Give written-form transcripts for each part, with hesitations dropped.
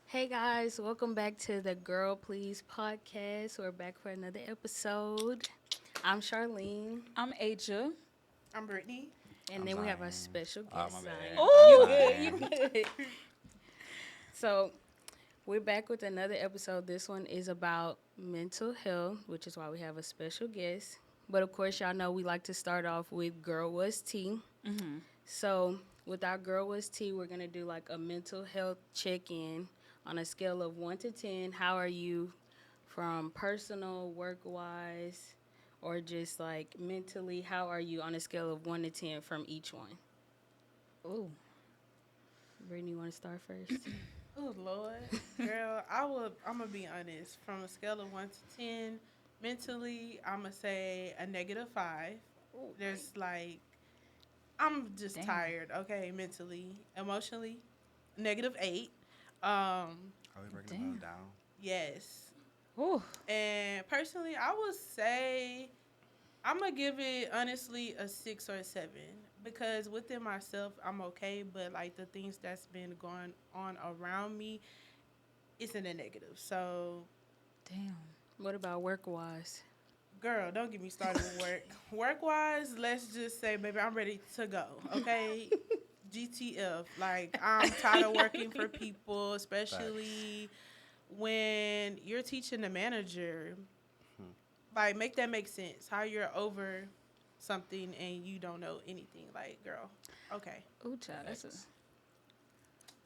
Hey guys, welcome back to the Girl Please podcast. We're back for another episode. I'm Charlene, I'm Aja. I'm Brittany. and I'm then we have a Zion. special Oh, guest, my Zion. bad. Oh, I'm You Zion. good, you good. So, we're back with another episode. This one is about mental health, which is why we have a special guest. But of course, y'all know we like to start off with Girl Was Tea. So, with our Girl Was Tea, we're going to do like a mental health check in on a scale of 1 to 10. How are you from personal, work wise, or just like mentally? How are you on a scale of 1 to 10 from each one? Ooh. Brittany, you want to start first? Oh Lord, girl, I'm gonna be honest. From a scale of 1 to 10, mentally, I'm gonna say a -5. There's like, I'm just Damn. tired. Okay, mentally, emotionally, -8. Are we breaking Damn. those down? Yes, Ooh. and personally, I would say I'm gonna give it honestly a 6 or a 7 because within myself I'm okay, but like the things that's been going on around me, it's in a negative. So, Damn. What about work wise? girl, don't get me started with work. Work wise, let's just say, baby, I'm ready to go. Okay, GTF. Like I'm tired of working for people, especially when you're teaching the manager. Like, make that make sense. How you're over something and you don't know anything. Like, girl, okay. Ooh, child. That's a,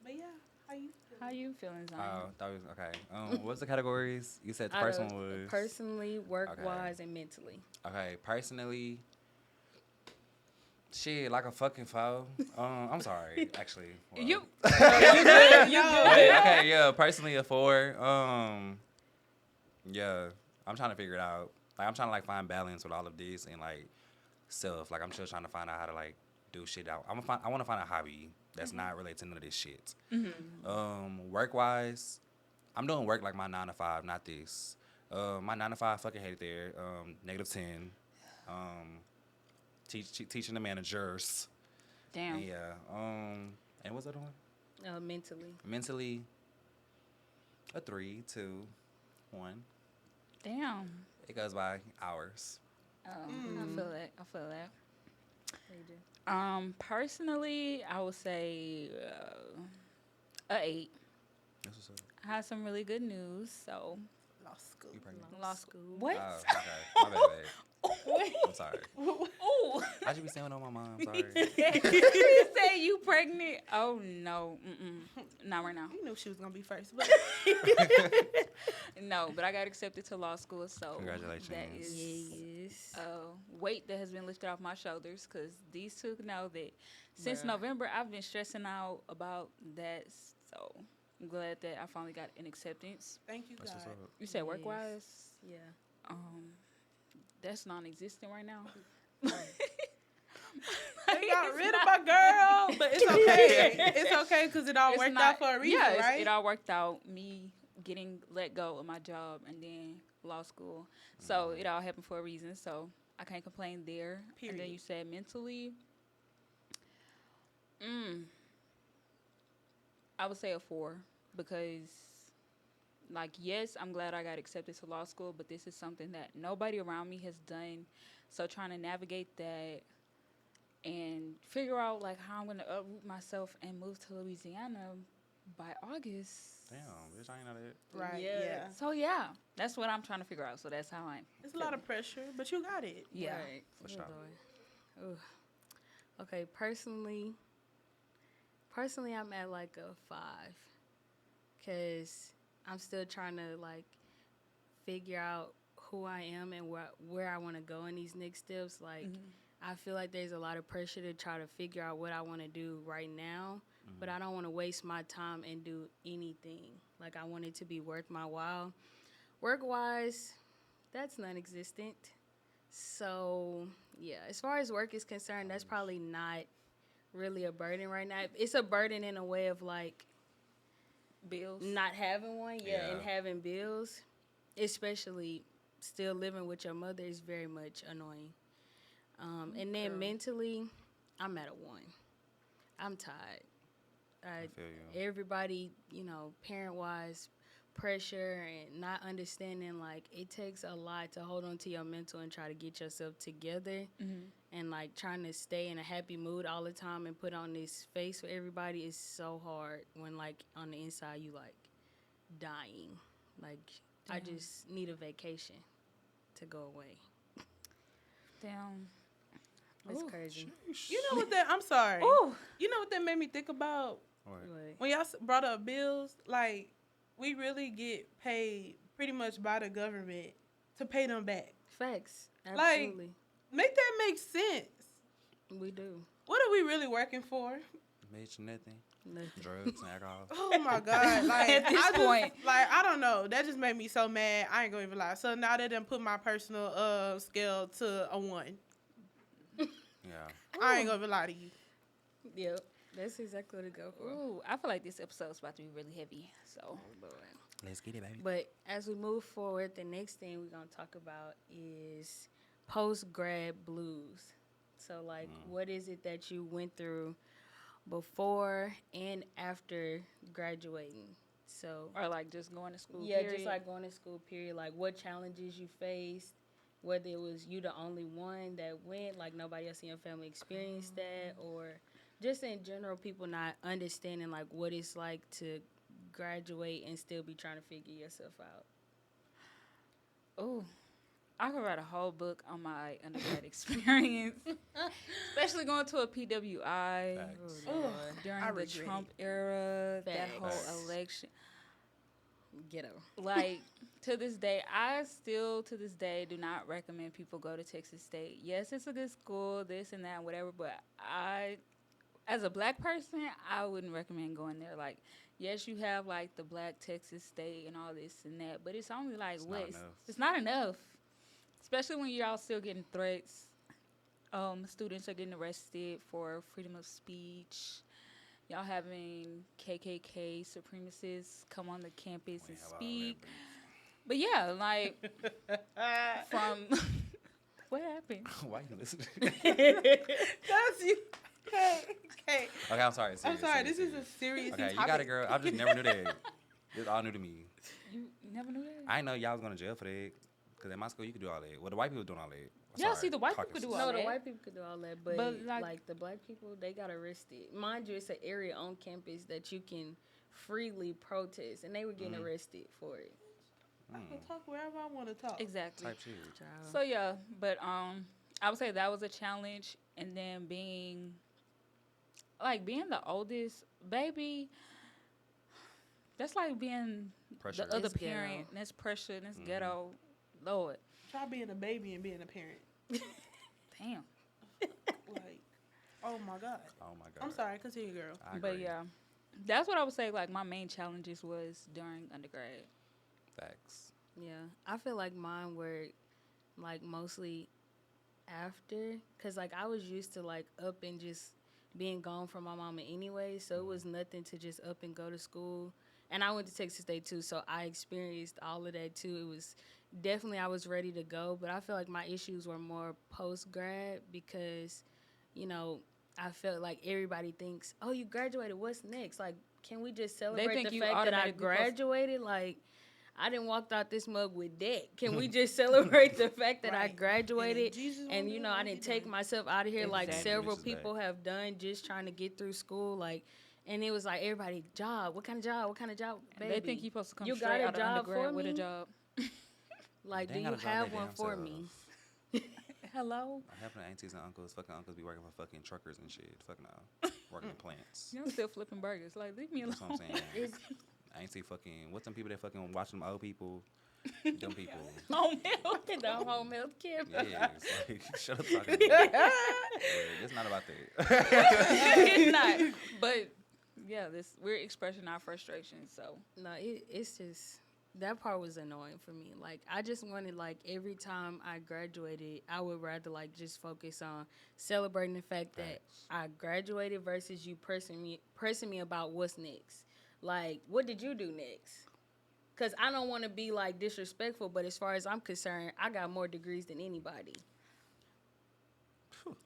But yeah, how you how feeling? you feeling, Zion? Oh, that was okay. What's the categories? You said the Out first of one was personally, work wise, and mentally. okay. Personally, shit, like a fucking foe. I'm sorry, actually. Well, You. Wait, okay, yeah. Personally, a 4. Yeah. I'm trying to figure it out. Like, I'm trying to like find balance with all of this and like self. Like, I'm still trying to find out how to like do shit out. I want to find a hobby that's not related to none of this shit. Work wise, I'm doing work like my 9 to 5, not this. My 9 to 5, fucking hate it there. -10. Teaching the managers. Damn. And yeah. And what's the other one? Mentally. Mentally, a 3, 2, 1. Damn. It goes by hours. I feel that. I feel that. What do you do? Personally, I would say a 8. That's what's up. I had some really good news, so Law school. You pregnant? law school. What? Oh, okay. My bad, babe. I'm sorry. Ooh. I should be saying on my mom. I'm sorry. You say you pregnant? Oh no. Not right now. You knew she was going to be first. But No, but I got accepted to law school, so Congratulations. that is Yes. weight that has been lifted off my shoulders. Because these two know that since Bruh. November I've been stressing out about that. So I'm glad that I finally got an acceptance. thank you, That's what's God. up. You said work Yes. wise, Yeah. that's non-existent right now. They got rid of my girl, but it's okay. It's okay because it all It's worked not- out for a reason, yeah, right? it all worked out. Me getting let go of my job and then law school. So it all happened for a reason. So I can't complain there. And then Period. you said mentally. I would say a 4 because, like, yes, I'm glad I got accepted to law school, but this is something that nobody around me has done. So trying to navigate that and figure out like how I'm gonna uproot myself and move to Louisiana by August. Damn, bitch, I ain't know that. Right, Yeah. yeah. So yeah, that's what I'm trying to figure out. So that's how I'm. It's a lot of pressure, but you got it. Yeah. Right. For sure. Lord. Ooh. Okay, personally, I'm at like a 5, cause I'm still trying to like figure out who I am and where I want to go in these next steps. Like, I feel like there's a lot of pressure to try to figure out what I want to do right now, but I don't want to waste my time and do anything. Like, I want it to be worth my while. Work-wise, that's non-existent. So, yeah, as far as work is concerned, that's probably not really a burden right now. It's a burden in a way of, like, Bills. not having one, Yeah. and having bills, especially still living with your mother is very much annoying. And then mentally, I'm at a 1. I'm tired. I feel you. Everybody, parent-wise, pressure and not understanding, like, it takes a lot to hold on to your mental and try to get yourself together. And, like, trying to stay in a happy mood all the time and put on this face for everybody is so hard when, like, on the inside you, like, dying. Like, I just need a vacation to go away. Damn. That's crazy. You know what that? I'm sorry. Ooh. You know what that made me think about? What? When y'all brought up bills, like, we really get paid pretty much by the government to pay them back. Facts. Absolutely. Like, make that make sense. We do. What are we really working for? Bitch, nothing. Nothing. Drugs and alcohol. Oh my God. Like, At this point. Like, I don't know. That just made me so mad. I ain't gonna even lie. So now they done put my personal scale to a 1. Yeah. I ain't gonna even lie to you. Yep. That's exactly what it go for. Ooh, I feel like this episode's about to be really heavy. So, Let's get it, baby. But as we move forward, the next thing we're going to talk about is post-grad blues. So, like, what is it that you went through before and after graduating? So, or like just going to school. yeah, period. just like going to school, period. Like, what challenges you faced, whether it was you the only one that went, like nobody else in your family experienced that, or just in general, people not understanding, like, what it's like to graduate and still be trying to figure yourself out. Oh, I could write a whole book on my undergrad experience, especially going to a PWI during the Trump era, that whole election. Ghetto. Like, to this day, I still, to this day, do not recommend people go to Texas State. Yes, it's a good school, this and that, whatever, but as a black person, I wouldn't recommend going there. Like, yes, you have, like, the black Texas State and all this and that, but it's only, like, it's not enough. Especially when you're all still getting threats. Students are getting arrested for freedom of speech. Y'all having KKK supremacists come on the campus and speak. But yeah, like, from... What happened? Why you listening? That's you. Okay. Okay, I'm sorry. I'm sorry. This is a serious Okay, topic. you got it, girl. I just never knew that. It's all new to me. You never knew that? I didn't know y'all was going to jail for that. Because in my school, you could do all that. Well, the white people doing all that. Yeah, see, the white people could do all No, that. the white people could do all that, but like the black people, they got arrested. Mind you, it's an area on campus that you can freely protest, and they were getting arrested for it. I can talk wherever I want to talk. Exactly. Type shit. So yeah, but I would say that was a challenge, and then being the oldest baby, that's like being Pressure. the other It's parent. ghetto. And that's pressure. And that's ghetto. Lord, Try being a baby and being a parent. damn. Like, oh my God. Oh, my God. I'm sorry. Continue, girl. I But agree. yeah, that's what I would say. Like, my main challenges was during undergrad. Facts. Yeah, I feel like mine were like mostly after, cause like I was used to like up and just being gone from my mama anyway, so it was nothing to just up and go to school. And I went to Texas State too, so I experienced all of that too. It was definitely, I was ready to go, but I feel like my issues were more post-grad because, I felt like everybody thinks, oh, you graduated, what's next? Like, can we just celebrate think the you fact that I automatically graduated? Like, I didn't walk out this mug with debt. Can we just celebrate the fact that I Right. graduated? Jesus And, will do I what didn't he take done. myself out of here like Exactly. several Which is people have done just trying to get through school. Like, and it was like, everybody, job. What kind of job? What kind of job, baby? They think you're supposed to come You straight got a out of job undergrad for with a me? job. Like, They do ain't you gotta drive have their one damn for self. me? Hello? I have aunties and uncles. Fucking uncles be working for fucking truckers and shit. Fucking working in plants. I'm still flipping burgers. Like, leave me alone. That's what I'm saying. It's- I ain't see fucking, what's them people that fucking watching them old people? Them people. Home health. the home health care. Yeah, it's like, shut up talking to me. Yeah, it's not about that. It's not. But, yeah, we're expressing our frustration, so. No, it's just, that part was annoying for me. Like, I just wanted, like, every time I graduated, I would rather, like, just focus on celebrating the fact that I graduated versus you pressing me about what's next. Like, what did you do next? Because I don't want to be, like, disrespectful, but as far as I'm concerned, I got more degrees than anybody.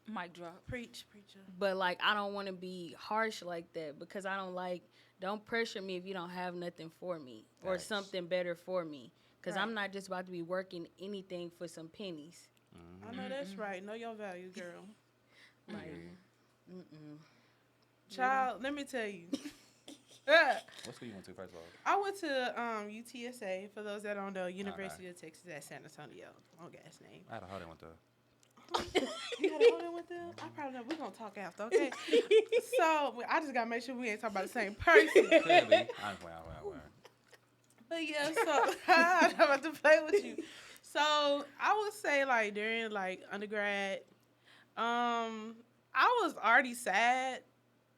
Mic drop. Preach, preacher. But like, I don't want to be harsh like that because I don't pressure me if you don't have nothing for me or Facts. something better for me. Because Right. I'm not just about to be working anything for some pennies. I know that's right. Know your value, girl. Like, Child, let me tell you. What school you went to first of all? I went to UTSA, for those that don't know, University of Texas at San Antonio. Long ass name. I had a hold with the. You had a hold in with them? I probably know. We're going to talk after, okay? So, I just got to make sure we ain't talking about the same person. Could be. I'm playing. But yeah, so I'm about to play with you. So I would say like during like undergrad, I was already sad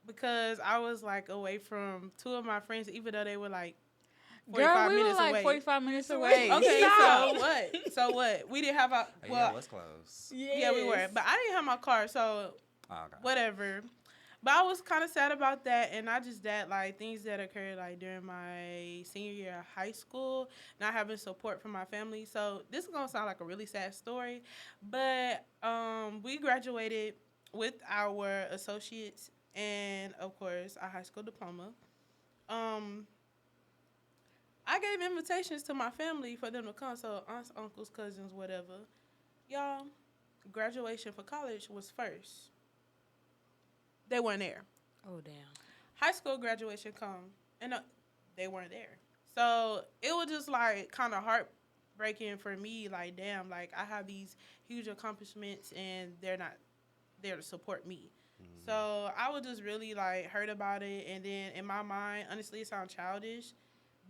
because I was like away from two of my friends, even though they were like 45 Girl, we were minutes like away. 45 minutes away. Okay, Stop. so what? So what? We didn't have our Yeah, it was close. yeah, we were, but I didn't have my car, so Oh, okay. whatever. But I was kind of sad about that, and not just that, like things that occurred like during my senior year of high school, not having support from my family. So this is gonna sound like a really sad story, but we graduated with our associates and of course our high school diploma. I gave invitations to my family for them to come, so aunts, uncles, cousins, whatever. Y'all, graduation for college was first. They weren't there. oh, damn. High school graduation come, and they weren't there. So it was just like kind of heartbreaking for me. Like, damn, like I have these huge accomplishments and they're not there to support me. So I was just really like hurt about it. And then in my mind, honestly, it sounds childish,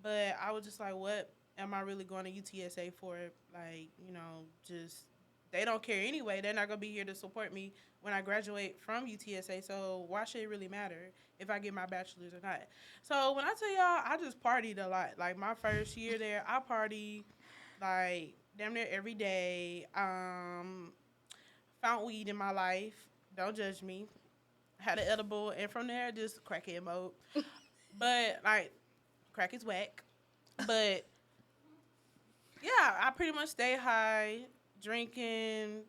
but I was just like, what am I really going to UTSA for? Like, you know, just they don't care anyway. They're not going to be here to support me when I graduate from UTSA. So why should it really matter if I get my bachelor's or not? So when I tell y'all, I just partied a lot. Like my first year there, I partied like damn near every day. Found weed in my life. Don't judge me. Had an edible, and from there, just crackhead mode. But like, crack is whack. But yeah, I pretty much stayed high, drinking,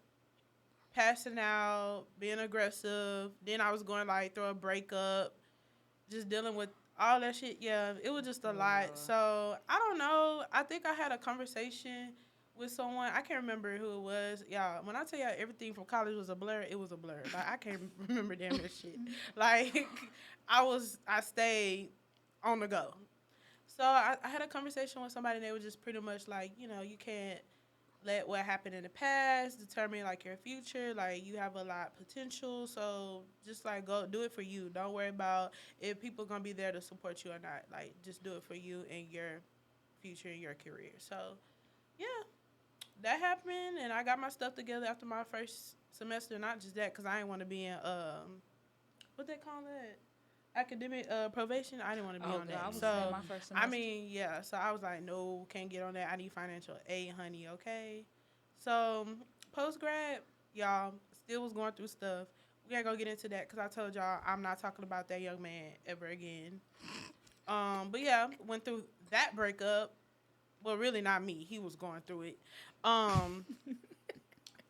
passing out, being aggressive. Then I was going like through a breakup, just dealing with all that shit. Yeah, it was just a lot. So I don't know. I think I had a conversation with someone. I can't remember who it was. Y'all, when I tell y'all everything from college was a blur, it was a blur. Like I can't remember damn that shit. Like I stayed on the go. So I had a conversation with somebody and they were just pretty much like, you know, you can't let what happened in the past determine like your future. Like you have a lot of potential. So just like go do it for you. Don't worry about if people gonna be there to support you or not. Like just do it for you and your future and your career. So yeah, that happened and I got my stuff together after my first semester. Not just that, because I didn't want to be in what they call it? Academic probation. I didn't want to be on that. I was So in my first semester. I mean, yeah. So I was like, no, can't get on that. I need financial aid, honey. Okay. So post grad, y'all still was going through stuff. We ain't gonna get into that because I told y'all I'm not talking about that young man ever again. But yeah, went through that breakup. Well, really not me. He was going through it.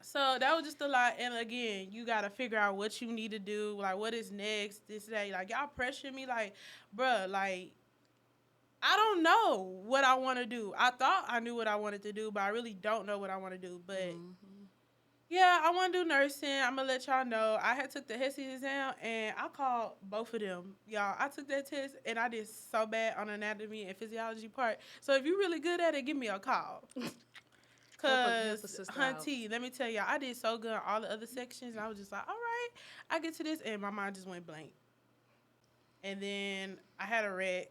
So that was just a lot. And again, you got to figure out what you need to do. Like, what is next? This, that. Like, y'all pressure me. Like, bruh, like, I don't know what I want to do. I thought I knew what I wanted to do, but I really don't know what I want to do. But, yeah, I want to do nursing. I'm going to let y'all know. I had took the HESI exam, and I called both of them. Y'all, I took that test, and I did so bad on anatomy and physiology part. So if you're really good at it, give me a call. Because, hunty, let me tell y'all, I did so good on all the other sections. And I was just like, all right, I get to this. And my mind just went blank. And then I had a wreck.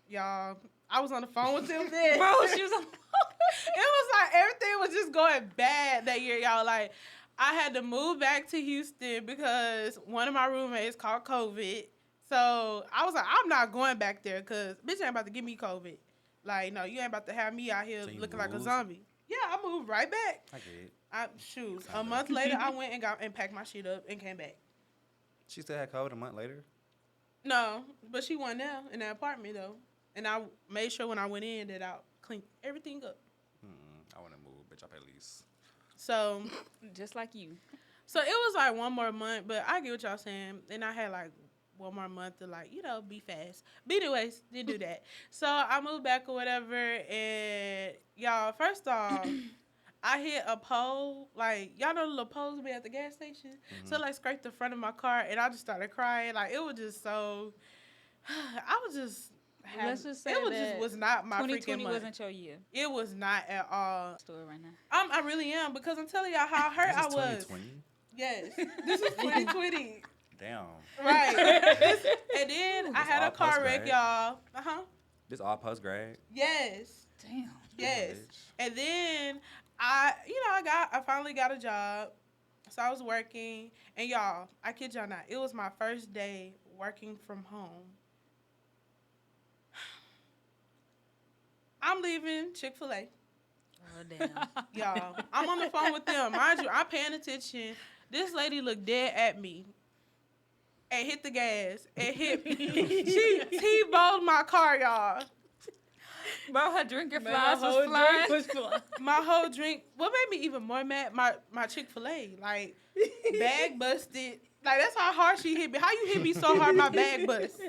Y'all, I was on the phone with them then. Bro, she was on the phone. It was like everything was just going bad that year, y'all. Like, I had to move back to Houston because one of my roommates caught COVID. So I was like, I'm not going back there because bitch ain't about to give me COVID. Like, no, you ain't about to have me out here looking like a zombie. Yeah, I moved right back. I get it. Shoot. A month later, I went and packed my shit up and came back. She still had COVID a month later? No, but she wasn't there in that apartment, though. And I made sure when I went in that I cleaned everything up. I want to move, bitch. I pay lease. So, Just like you. So it was like one more month, but I get what y'all saying. And I had like one more month to like, be fast. But anyways, didn't do that. So I moved back or whatever. And y'all, first off, I hit a pole. Like, y'all know the little poles be at the gas station? Mm-hmm. So like scraped the front of my car and I just started crying. Like, it was just so, I was just. Let's just say was not my freaking month. 2020 wasn't your year. It was not at all. Story right now. I really am, because I'm telling y'all how hurt I was. 2020? Yes, this is 2020. Damn. Right. And then I had a car wreck, y'all. This all post grad? Yes. Damn. Yes. And then I finally got a job. So I was working, and y'all, I kid y'all not, it was my first day working from home. I'm leaving Chick-fil-A. Oh, damn. Y'all, I'm on the phone with them. Mind you, I'm paying attention. This lady looked dead at me and hit the gas and hit me. She T-boned my car, y'all. Bro, her drinking flies was flying. My whole drink. What made me even more mad, my Chick-fil-A. Like, bag busted. Like, that's how hard she hit me. How you hit me so hard, my bag bust?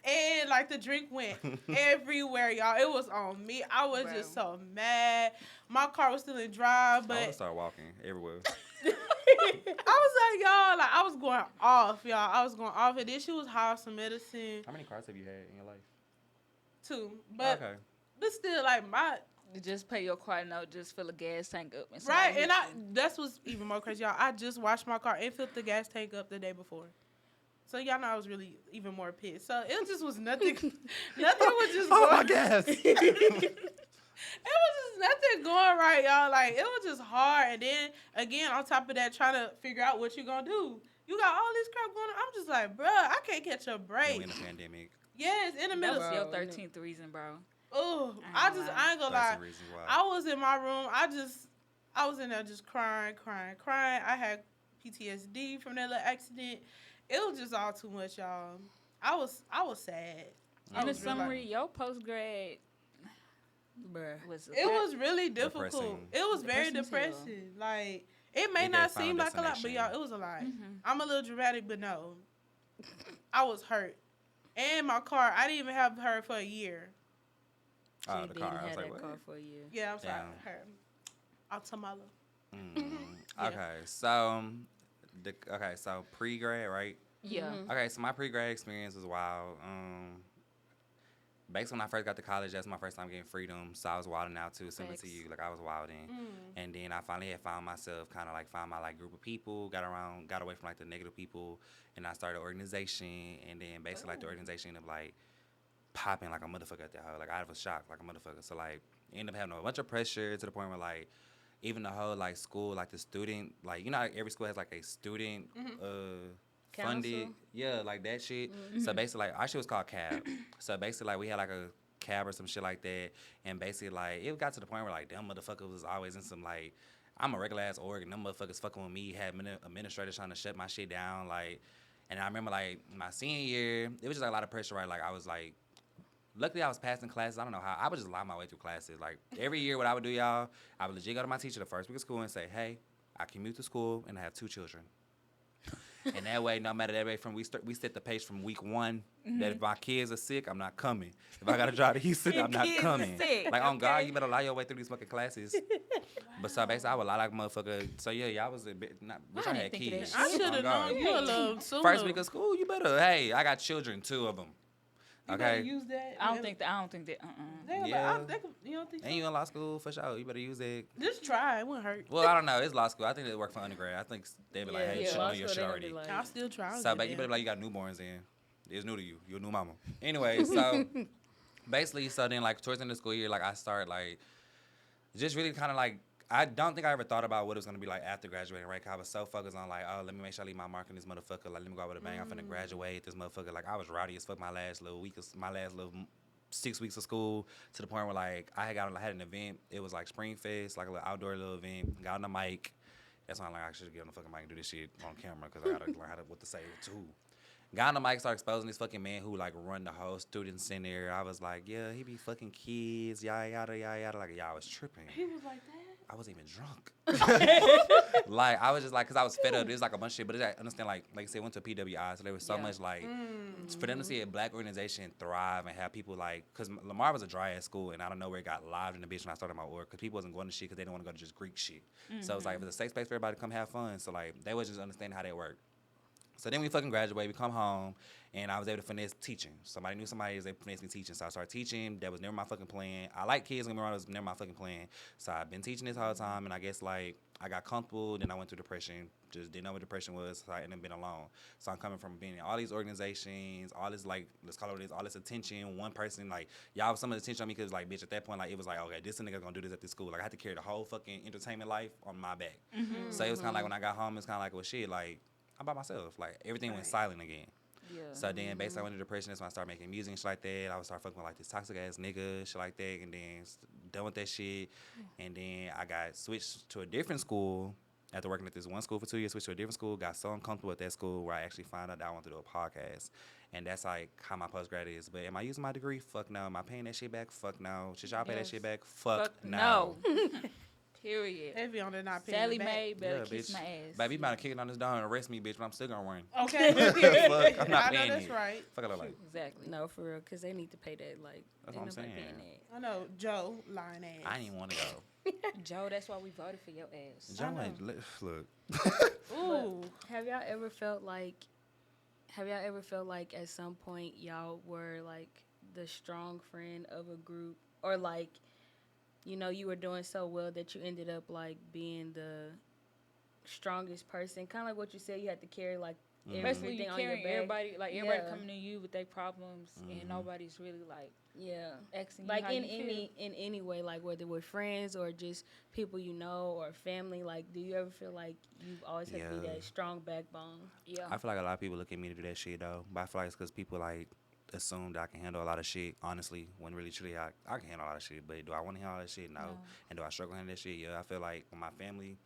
And, like, the drink went everywhere, y'all. It was on me. I was just so mad. My car was still in drive, but... I would start walking everywhere. I was like, y'all, like, I was going off, y'all. I was going off. And then she was high off some medicine. How many cars have you had in your life? 2. But, okay. But still, like, my... Just pay your car note, just fill a gas tank up. And right, and that's what's even more crazy, y'all. I just washed my car and filled the gas tank up the day before. So y'all know I was really even more pissed. So it just was nothing. Nothing was just going. My gas. It was just nothing going right, y'all. Like, it was just hard. And then, again, on top of that, trying to figure out what you're going to do. You got all this crap going on. I'm just like, bruh, I can't catch a break. In a pandemic. Yes, in the middle. That was your 13th reason, bro. Oh, I ain't gonna lie. I was in my room. I was in there just crying. I had PTSD from that little accident. It was just all too much, y'all. I was sad. In the summary, your post grad, it was really difficult. Depressing. It was very depressing. Like, it may not seem like a lot, but y'all, it was a lot. Mm-hmm. I'm a little dramatic, but no, I was hurt. And my car, I didn't even have her for a year. So you didn't have that car for a year. Yeah, I'm sorry. Her. Automala. Okay, so pre-grad, right? Yeah. Mm-hmm. Okay, so my pre-grad experience was wild. Based when I first got to college, that's my first time getting freedom. So I was wilding out too, similar to you. Like, I was wilding. And then I finally had found myself, kind of like found my like group of people, got away from like the negative people, and I started an organization. And then basically like the organization ended up like popping like a motherfucker at that hoe. Like, I was shocked like a motherfucker. So like, ended up having a bunch of pressure to the point where like, even the whole like school, like the student, like, you know, like every school has like a student funded, yeah, like that shit. So basically, like, our shit was called CAB. So basically, like, we had like a CAB or some shit like that, and basically, like, it got to the point where like them motherfuckers was always in some like, I'm a regular ass org, and them motherfuckers fucking with me, had administrators trying to shut my shit down, like, and I remember like my senior year, it was just like a lot of pressure, right? Like, I was like, luckily I was passing classes. I don't know how. I would just lie my way through classes. Like, every year, what I would do, y'all, I would legit go to my teacher the first week of school and say, hey, I commute to school and I have 2 children. And that way, no matter that way, we set the pace from week 1 that if my kids are sick, I'm not coming. If I got to drive to Houston, I'm not coming. Like, on God, you better lie your way through these fucking classes. But so basically, I would lie like a motherfucker. So yeah, y'all was a bit, which I had kids. I should have known you a little sooner. First week of school, you better, hey, I got children, 2 of them. Okay. Use that. I don't think that. Yeah. You don't think so? And you in law school for sure. You better use it. Just try. It wouldn't hurt. Well, I don't know. It's law school. I think they work for undergrad. I think they be like, hey, you should know your shit already. Like, I'll still try. So, but you better be like, you got newborns in. It's new to you. You're a new mama. Anyway, so basically, so then like towards the end of the school year, like I started like just really kind of like, I don't think I ever thought about what it was going to be like after graduating, right? 'Cause I was so focused on like, oh, let me make sure I leave my mark on this motherfucker. Like, let me go out with a bang. I'm finna graduate this motherfucker. Like, I was rowdy as fuck my last little 6 weeks of school, to the point where like I had an event. It was like Spring Fest, like a little outdoor little event. Got on the mic. That's why I'm like, I should get on the fucking mic and do this shit on camera, because I gotta learn what to say to who. Got on the mic, started exposing this fucking man who like run the whole student center. I was like, yeah, he be fucking kids, yada yada yada yada. Like, y'all was tripping. He was like that. I wasn't even drunk. Like, I was just like, because I was fed up. There's like a bunch of shit. But I understand, like I said, I went to PWI. So there was so much, like, for them to see a black organization thrive and have people, like, because Lamar was a dry ass school. And I don't know where it got live in the bitch when I started my org. Because people wasn't going to shit because they didn't want to go to just Greek shit. So it was like, it was a safe space for everybody to come have fun. So, like, they was just understanding how they work. So then we fucking graduate, we come home, and I was able to finesse teaching. Somebody knew somebody was able to finesse me teaching, so I started teaching. That was never my fucking plan. I like kids, don't get me wrong, it was never my fucking plan. So I've been teaching this whole time, and I guess, like, I got comfortable, then I went through depression, just didn't know what depression was, so I ended up being alone. So I'm coming from being in all these organizations, all this, like, let's call it this, all this attention, one person, like, y'all have some of the attention on me, because, like, bitch, at that point, like, it was like, okay, this nigga gonna do this at this school. Like, I had to carry the whole fucking entertainment life on my back. So it was kind of like, when I got home, it's kind of like, well, shit, like, I'm by myself. Like, everything went silent again. Yeah. So then, basically, I went into depression. That's when I started making music and shit like that. I would start fucking with, like, this toxic-ass nigga, shit like that. And then, done with that shit. And then I got switched to a different school. After working at this one school for 2 years, switched to a different school. Got so uncomfortable at that school where I actually found out that I wanted to do a podcast. And that's, like, how my post-grad is. But am I using my degree? Fuck no. Am I paying that shit back? Fuck no. Should y'all pay that shit back? Fuck no. Period. Heavy on the not paying Sally it back. Mae better kiss bitch. my ass. Baby, you about to kick it on this door and arrest me, bitch, but I'm still gonna run. Okay. Fuck, I'm not I know paying that's it. right. Fuck it, like. Exactly. No, for real, because they need to pay that. Like, That's ain't what I'm nobody saying. paying that. I know, Joe, lying ass. I didn't even want to go. Joe, that's why we voted for your ass. John, look. Ooh. Have y'all ever felt like at some point y'all were like the strong friend of a group, or like, you know, you were doing so well that you ended up like being the strongest person, kind of like what you said, you had to carry like Basically, you everything on your carrying back. everybody, like everybody Yeah. coming to you with their problems, and nobody's really like asking you like how in you any way, like whether with friends or just people you know or family. Like, do you ever feel like you've always had to be that strong backbone? feel. Yeah. I feel like a lot of people look at me to do that shit, though. But I feel like it's because people, like, assume that I can handle a lot of shit, honestly, when really, truly, I can handle a lot of shit. But do I want to handle all that shit? No. And do I struggle handling that shit? Yeah. I feel like with my family,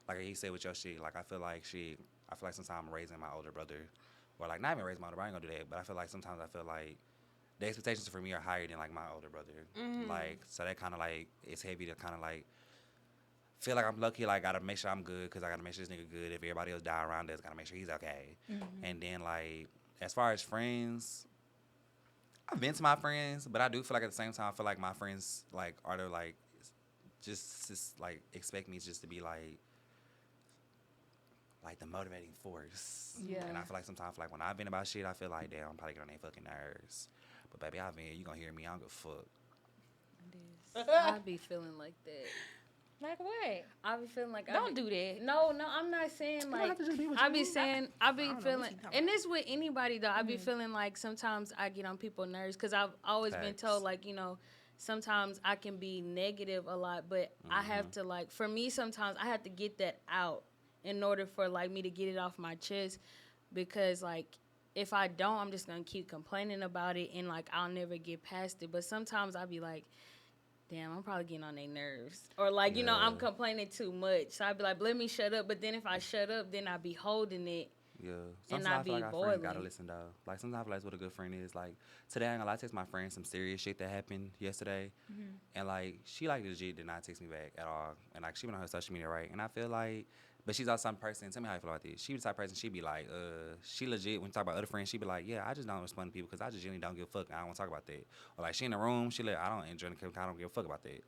like he said with your shit, like, I feel like sometimes I'm raising my older brother. Or, like, not even raising my older brother, I ain't gonna do that. But I feel like sometimes the expectations for me are higher than, like, my older brother. Like, so that kind of, like, it's heavy to kind of, like, feel like I'm lucky. Like, gotta make sure I'm good because I gotta make sure this nigga good. If everybody else die around us, gotta make sure he's okay. And then, like, as far as friends, I've been to my friends, but I do feel like at the same time, I feel like my friends, like, are there, like, just like, expect me just to be, like the motivating force. Yeah. And I feel like sometimes, like, when I've been about shit, I feel like, damn, I'm probably getting on their fucking nerves. But, baby, I've been here. You gonna hear me. I don't give a fuck. I be feeling like that. Like what? I be feeling like Don't do that. No, I'm not saying like. I be saying I be feeling, and this with anybody though. I be feeling like sometimes I get on people's nerves because I've always been told, like, you know, sometimes I can be negative a lot, but I have to, like, for me sometimes I have to get that out in order for, like, me to get it off my chest, because, like, if I don't, I'm just gonna keep complaining about it and, like, I'll never get past it. But sometimes I'll be like, damn, I'm probably getting on their nerves. Or, like, you know, I'm complaining too much. So I'd be like, let me shut up. But then if I shut up, then I be holding it. Yeah. And Sometimes not I feel be like our friends gotta boiling. listen, though. Like, sometimes I feel like what a good friend is. Like, today I ain't gonna lie, I text my friend some serious shit that happened yesterday. And, like, she, like, legit did not text me back at all. And, like, she went on her social media, right? And I feel like, but she's also some person, tell me how you feel about this. She was the type of person, she be like, she legit, when you talk about other friends, she be like, yeah, I just don't respond to people because I just genuinely don't give a fuck. I don't want to talk about that. Or, like, she in the room, she like, I don't enjoy the I don't give a fuck about that.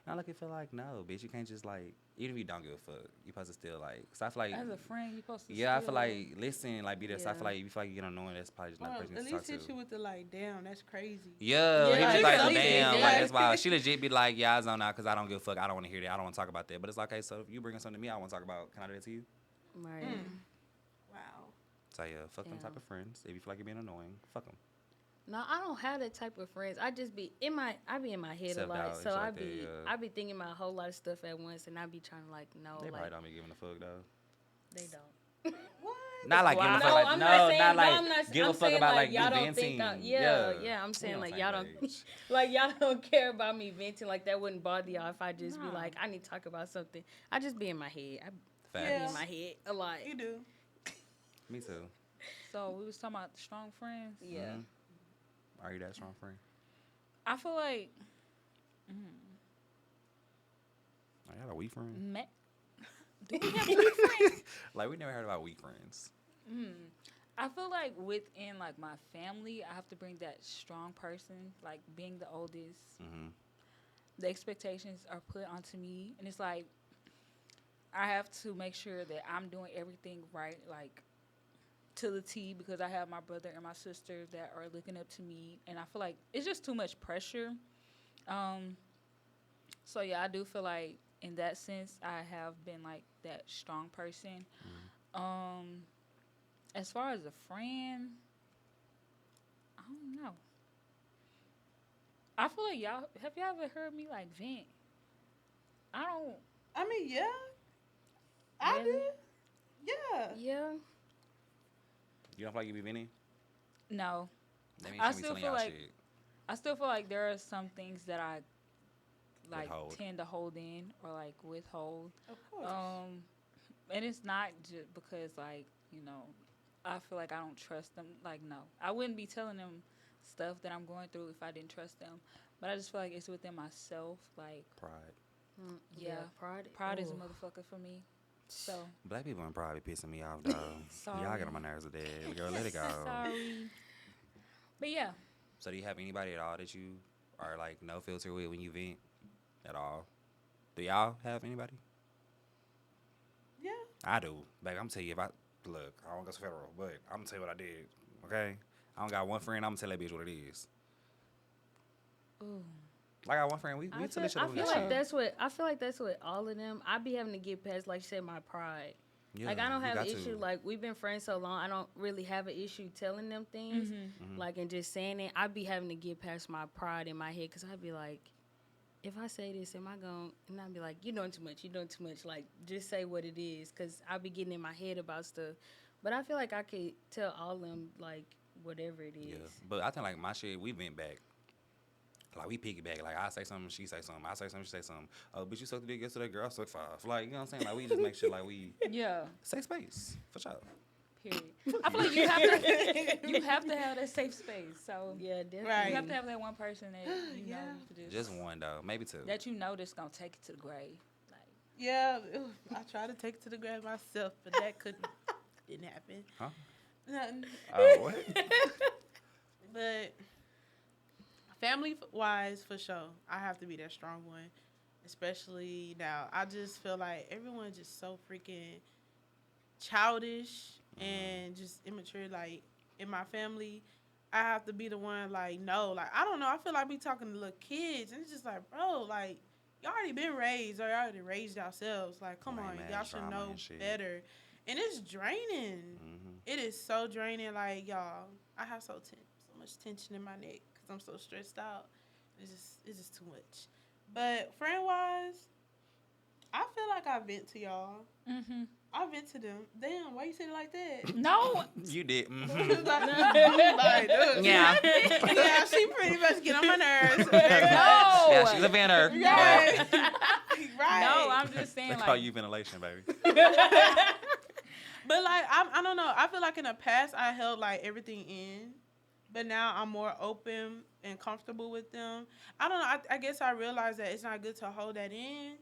And I look and feel like, no, bitch, you can't just, like, even if you don't give a fuck, you supposed to still, like, so I feel like, As a friend, you supposed to. yeah, I still, feel like, listen, like, be there. So I Yeah. feel like, if you feel like you get annoying, that's probably just not the person At to talk least hit to. you with the, like, damn, that's crazy. Yeah, Yeah, he was like, like, at least damn, he like, did. that's why she legit be like, yeah, I zone out because I don't give a fuck. I don't want to hear that. I don't want to talk about that. But it's like, okay, so if you bring something to me, I want to talk about. Can I do that to you? Right. Wow. So yeah, fuck them Yeah. type of friends. If you feel like you're being annoying, fuck them. No, I don't have that type of friends. I just be in my head Self-doubt a lot. and So shit I like be that, yeah. I be thinking about a whole lot of stuff at once, and I be trying to, like, no, They like, probably don't be giving a fuck though. they don't. What? Not like giving a No, fuck, like I'm no, not saying, not like I'm not, give I'm a fuck saying, about like, like y'all you don't think venting. yeah, I'm We saying, on like, same y'all don't page. like, y'all don't care about me venting. Like, that wouldn't bother y'all if I just be No. like, I need to talk about something. I just be in my head. I be Facts. in my head a lot. You do. Me too. So we was talking about strong friends. Yeah. Are you that strong friend? I feel like I gotta a weak friend? Do we have weak friends? Like, we never heard about weak friends. I feel like within like my family, I have to bring that strong person, like being the oldest. Mm-hmm. The expectations are put onto me, and it's like I have to make sure that I'm doing everything right, like to the T, because I have my brother and my sister that are looking up to me, and I feel like it's just too much pressure. So yeah, I do feel like in that sense, I have been like that strong person. As far as a friend, I don't know. I feel like y'all ever heard me like vent? I don't. I mean, yeah. I Really? did. Yeah. Yeah. You don't feel like you be venting? No. That means I you be still telling feel y'all like shit. I still feel like there are some things that I like Withhold. tend to hold in or like withhold. Of course. And it's not just because like, I feel like I don't trust them. Like, no. I wouldn't be telling them stuff that I'm going through if I didn't trust them. But I just feel like it's within myself. Like, Pride. yeah. Pride is a motherfucker for me. So. Black people in pride be pissing me off, though. Sorry. Y'all get on my nerves today. Girl, let it go. Sorry. But yeah. So do you have anybody at all that you are like no filter with when you vent at all? Do y'all have anybody? Yeah. I do. Like, I'm tell you, look, I don't go to federal, but I'm gonna tell you what I did. Okay, I don't got one friend. I'm gonna tell that bitch what it is. Ooh. Like, I got one friend. We tell each other. I feel like that's what all of them. I be having to get past, like you said, my pride. Yeah, like I don't you have an got to. issue. Like we've been friends so long, I don't really have an issue telling them things. Like and just saying it. I be having to get past my pride in my head because I'd be like, if I say this, am I going? And I'd be like, you're doing too much. You're doing too much. Like just say what it is, because I be getting in my head about stuff. But I feel like I could tell all of them like whatever it is. Yeah, but I think like my shit, we vent back. Like, we piggyback. Like, I say something, she say something. I say something, she say something. Oh, bitch, you sucked the dick yesterday, girl. I sucked 5. Like, you know what I'm saying? Like, we just make sure, like, we... Yeah. Safe space. For sure. Period. I feel like you have to have that safe space. So Yeah, definitely. Right. you have to have that one person that you know Just one, though. Maybe 2. that you know that's gonna take it to the grave. Like, Yeah. I tried to take it to the grave myself, but that didn't happen. Huh? Nothing. Oh, what? But family-wise, for sure, I have to be that strong one. Especially now. I just feel like everyone's just so freaking childish and just immature. Like, in my family, I have to be the one, like, no. Like, I don't know. I feel like we talking to little kids. And it's just like, bro, like, y'all already been raised or y'all already raised yourselves. Like, come Right, on. man, Y'all should drama know and shit. better. And it's draining. It is so draining. Like, y'all, I have so much tension in my neck because I'm so stressed out. It's just too much. But friend-wise, I feel like I vent to y'all. I vent to them. Damn, why you say it like that? no, You did. Like, dude, Yeah. yeah, she pretty much get on my nerves. no. Yeah, she's a venter. Right. Right. No, I'm just saying They like. call you ventilation, baby. But like I don't know. I feel like in the past I held like everything in, but now I'm more open and comfortable with them. I don't know. I guess I realized that it's not good to hold that in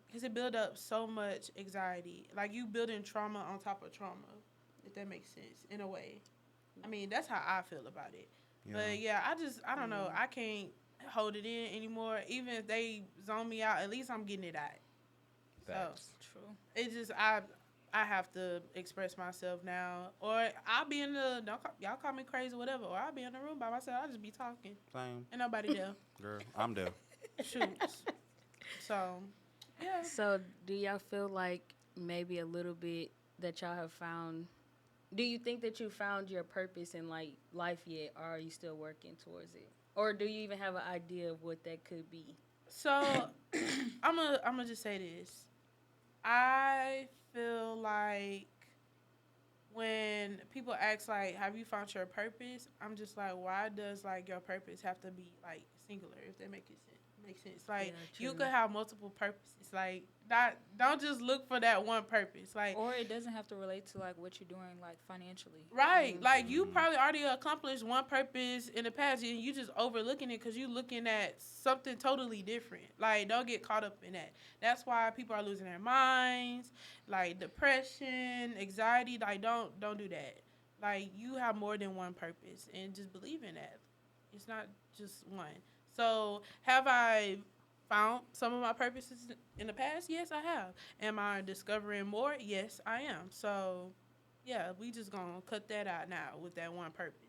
because it builds up so much anxiety. Like you building trauma on top of trauma, if that makes sense in a way. I mean that's how I feel about it. Yeah. But yeah, I don't know. I can't hold it in anymore. Even if they zone me out, at least I'm getting it out. Facts. True. It's just I have to express myself now, or I'll be in the y'all call me crazy, whatever, or I'll be in the room by myself. I'll just be talking, Same. and nobody there. Girl, I'm there. Shoots. So, yeah. So do y'all feel like maybe a little bit that y'all have found? Do you think that you found your purpose in like life yet, or are you still working towards it, or do you even have an idea of what that could be? So, I'm gonna just say this. I feel like when people ask like, "Have you found your purpose?" I'm just like, why does like your purpose have to be like singular, if that makes sense. Like, Yeah, you true. could have multiple purposes. Like, don't just look for that one purpose. Like, Or it doesn't have to relate to like what you're doing like financially. right. Mhm. Like, you probably already accomplished one purpose in the past, and you just overlooking it because you looking at something totally different. Like, don't get caught up in that. That's why people are losing their minds, like depression, anxiety. Like, don't do that. Like, you have more than one purpose, and just believe in that. It's not just one. So, have I found some of my purposes in the past? Yes, I have. Am I discovering more? Yes, I am. So, yeah, we just gonna cut that out now with that one purpose.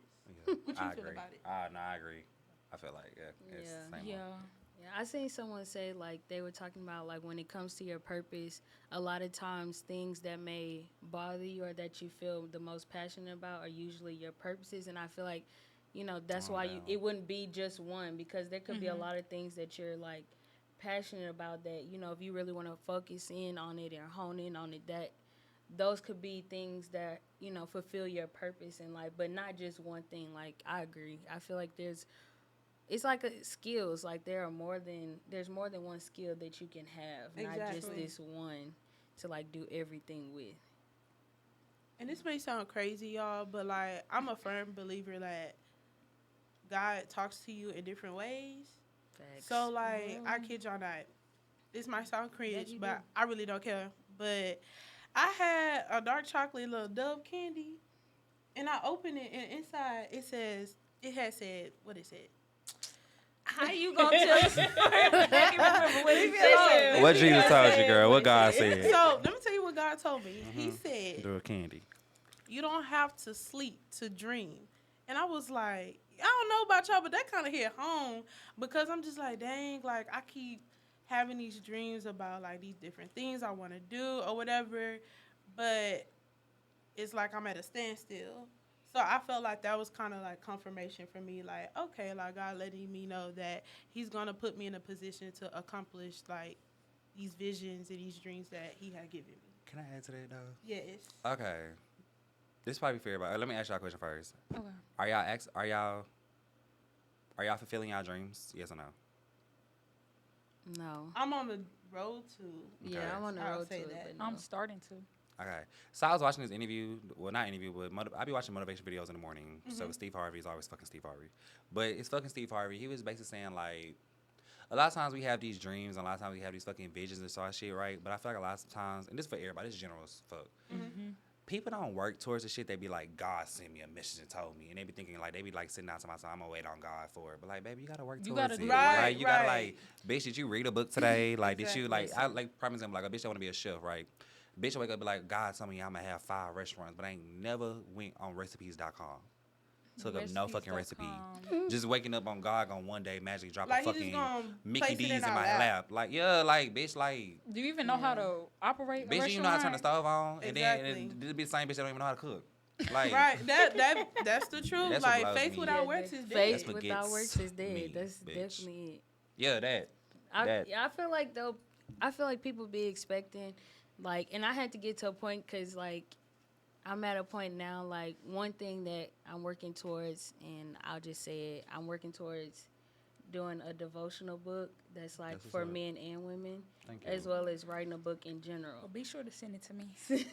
Yeah, What you I feel agree. about it? No, I agree. I feel like it's Yeah. the same Yeah. one. Yeah, I seen someone say like they were talking about like when it comes to your purpose, a lot of times things that may bother you or that you feel the most passionate about are usually your purposes, and I feel like, that's Oh, why no. it wouldn't be just one, because there could be a Mhm. lot of things that you're like passionate about that, if you really want to focus in on it or hone in on it, that those could be things that, fulfill your purpose in life, but not just one thing. Like, I agree. I feel like it's like skills. Like, there's more than one skill that you can have, not just Exactly. this one to like do everything with. And this may sound crazy, y'all, but like, I'm a firm believer that God talks to you in different ways. Facts. So, like, I kid y'all not. This might sound cringe, you but do. I really don't care. But I had a dark chocolate little Dove candy, and I opened it, and inside it had said, what it said? How you gonna tell us? I can't remember what he said. What Jesus told you, girl? What God said? So, let me tell you what God told me. He said, Do a candy. you don't have to sleep to dream. And I was like, I don't know about y'all, but that kind of hit home, because I'm just like, dang, like, I keep having these dreams about like these different things I want to do or whatever, but it's like I'm at a standstill. So I felt like that was kind of like confirmation for me, like, okay, like God letting me know that He's gonna put me in a position to accomplish like these visions and these dreams that He had given me. Can I add to that though? Yes. Okay. This probably fair, but let me ask y'all a question first. Okay. Are y'all fulfilling y'all dreams? Yes or no? No. I'm on the road to. Yeah, Okay. I'm on the I'll road to say it, that. but no. I'm starting to. Okay. So I was watching this interview. Well, not interview, but I be watching motivation videos in the morning. So Steve Harvey is always fucking Steve Harvey. But it's fucking Steve Harvey. He was basically saying, like, a lot of times we have these dreams and a lot of times we have these fucking visions and all that shit, right? But I feel like a lot of times, and this is for everybody, this is general as fuck. People don't work towards the shit. They be like, God sent me a message and told me. And they be thinking, like, they be like sitting out to myself, I'm going to wait on God for it. But, like, baby, you got to work You towards gotta it. do it. Right, Like, you got to, right. like, bitch, did you read a book today? Like, did you, like, Exactly. like, prime example, like, a bitch that want to be a chef, right? Bitch wake up and be like, God told me I'm going to have 5 restaurants, but I ain't never went on recipes.com. Took up no fucking recipe. Just waking up on God on one day, magically drop Like, a he just fucking gonna Mickey place it D's in in our my lap. lap. Like, yeah, like, bitch, like, Do you even know how to operate? bitch, you know how to turn the stove on? And Exactly. then this be the same bitch that don't even know how to cook. Like, Right, that's the truth. That's what Like, blows faith me. without Yeah, works is dead. faith That's what without gets works is dead. me, That's bitch. definitely it. yeah, that. I feel like though, people be expecting, like, and I had to get to a point because like I'm at a point now, like one thing that I'm working towards, and I'll just say it, I'm working towards doing a devotional book that's like That's what's for up. men and women, Thank you. as well as writing a book in general. Well, be sure to send it to me.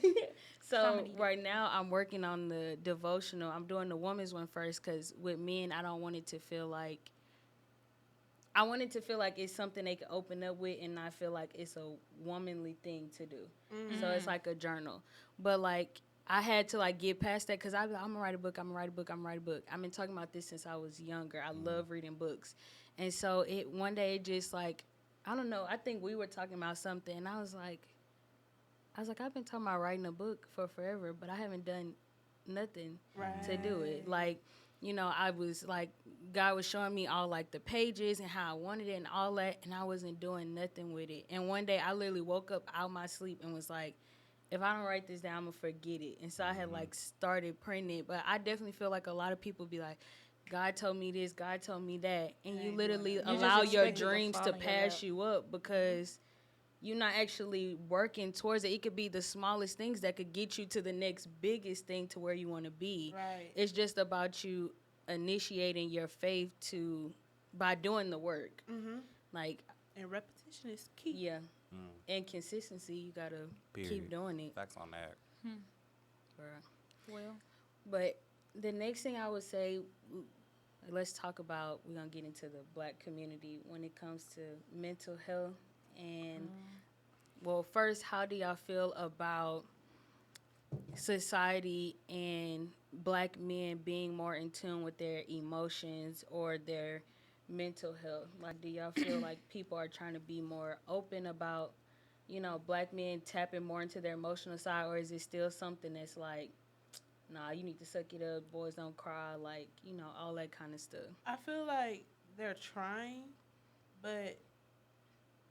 So Comedy. right now I'm working on the devotional. I'm doing the woman's one first because with men I don't want it to feel like, I want it to feel like it's something they can open up with and not feel like it's a womanly thing to do. So it's like a journal. But like I had to like get past that because I'm gonna write a book. I've been talking about this since I was younger. I love reading books, and so one day it just like, I don't know. I think we were talking about something, and I was like, I've been talking about writing a book for forever, but I haven't done nothing to do it. Like, I was like, God was showing me all like the pages and how I wanted it and all that, and I wasn't doing nothing with it. And one day I literally woke up out my sleep and was like, if I don't write this down, I'm gonna forget it. And so I had like started printing it, but I definitely feel like a lot of people be like, God told me this, God told me that, and you literally just allow your expect it to dreams fall to in your pass lap. you up because you're not actually working towards it. It could be the smallest things that could get you to the next biggest thing to where you want to be. Right. It's just about you initiating your faith to by doing the work. Mm-hmm. Like, And repetition is key. yeah, and consistency. You gotta keep doing it. Facts on that. Bruh. Well, But the next thing I would say, let's talk about. We're gonna get into the Black community when it comes to mental health. And well, first, how do y'all feel about society and Black men being more in tune with their emotions or their mental health? Like, do y'all feel like people are trying to be more open about, Black men tapping more into their emotional side, or is it still something that's like, nah, you need to suck it up, boys don't cry, like, all that kind of stuff? I feel like they're trying, but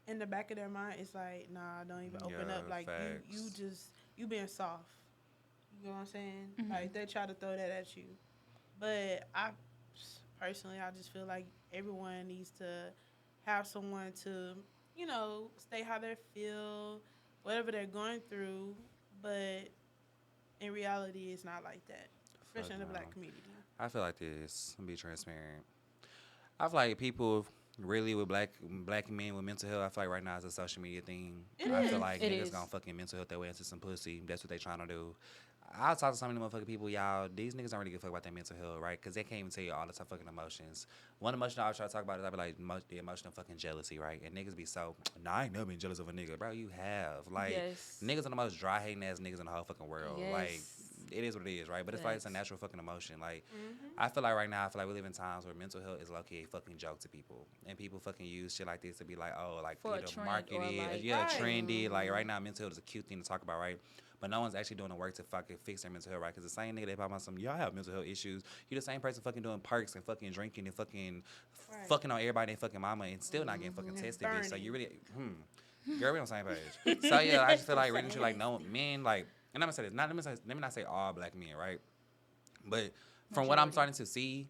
in the back of their mind, it's like, nah, don't even open up. Like, you being soft. You know what I'm saying? Mm-hmm. Like, they try to throw that at you. But I just feel like everyone needs to have someone to, stay how they feel, whatever they're going through. But in reality, it's not like that, especially in the Black community. I feel like this. I'm be transparent. I feel like people really with black men with mental health, I feel like right now it's a social media thing. I feel like niggas gonna fucking mental health their way into some pussy. That's what they trying to do. I'll talk to some of them motherfucking people, y'all. These niggas don't really give a fuck about their mental health, right? Because they can't even tell you all the tough fucking emotions. One emotion I always try to talk about is I be like the emotion of fucking jealousy, right? And niggas be so, nah, I ain't never been jealous of a nigga. Bro, you have. Like, niggas are the most dry hating ass niggas in the whole fucking world. Yes. Like, it is what it is, right? But it's like it's a natural fucking emotion. Like, I feel like right now, we live in times where mental health is low-key a fucking joke to people. And people fucking use shit like this to be like, oh, like, for either market it, trendy. Like, right now, mental health is a cute thing to talk about, right? But no one's actually doing the work to fucking fix their mental health, right? Because the same nigga they talk about some, y'all have mental health issues. You the same person fucking doing perks and fucking drinking and fucking fucking on everybody and fucking mama and still not getting fucking tested, bitch. So you really, girl, we on the same page. So yeah, I just feel like really, like, no men, like, and I'm gonna say this, let me not say all black men, right? But from what I'm starting to see,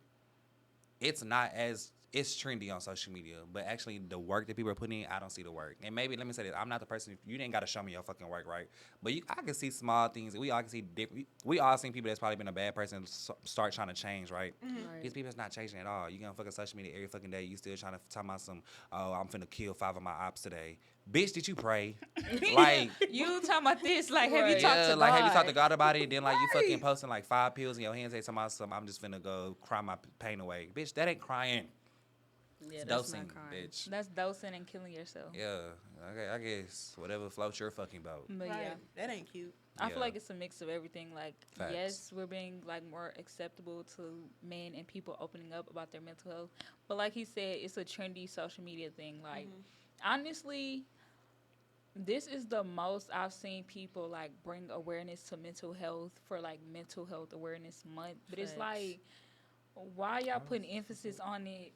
it's not as it's trendy on social media, but actually the work that people are putting in, I don't see the work. And maybe let me say this: I'm not the person. You didn't got to show me your fucking work, right? But I can see small things. We all can see different. We all seen people that's probably been a bad person start trying to change, right? Right. These people's not changing at all. You get on fucking social media every fucking day. You still trying to talk about some. Oh, I'm finna kill 5 of my ops today. Bitch, did you pray? Like you talking about this? Like, have you talked to God? Like, have you talked to God about it? Then, like, you fucking posting like 5 pills in your hands, say something about some. I'm just finna go cry my pain away. Bitch, that ain't crying. Yeah, It's that's dosing, not crying. bitch. That's dosing and killing yourself. Yeah, okay, I guess whatever floats your fucking boat. But Right. yeah, That ain't cute. I feel like it's a mix of everything. Like, Facts. yes, we're being like more acceptable to men and people opening up about their mental health. But like he said, it's a trendy social media thing. Like, honestly, this is the most I've seen people like bring awareness to mental health for like Mental Health Awareness Month. But it's like, why y'all putting emphasis on it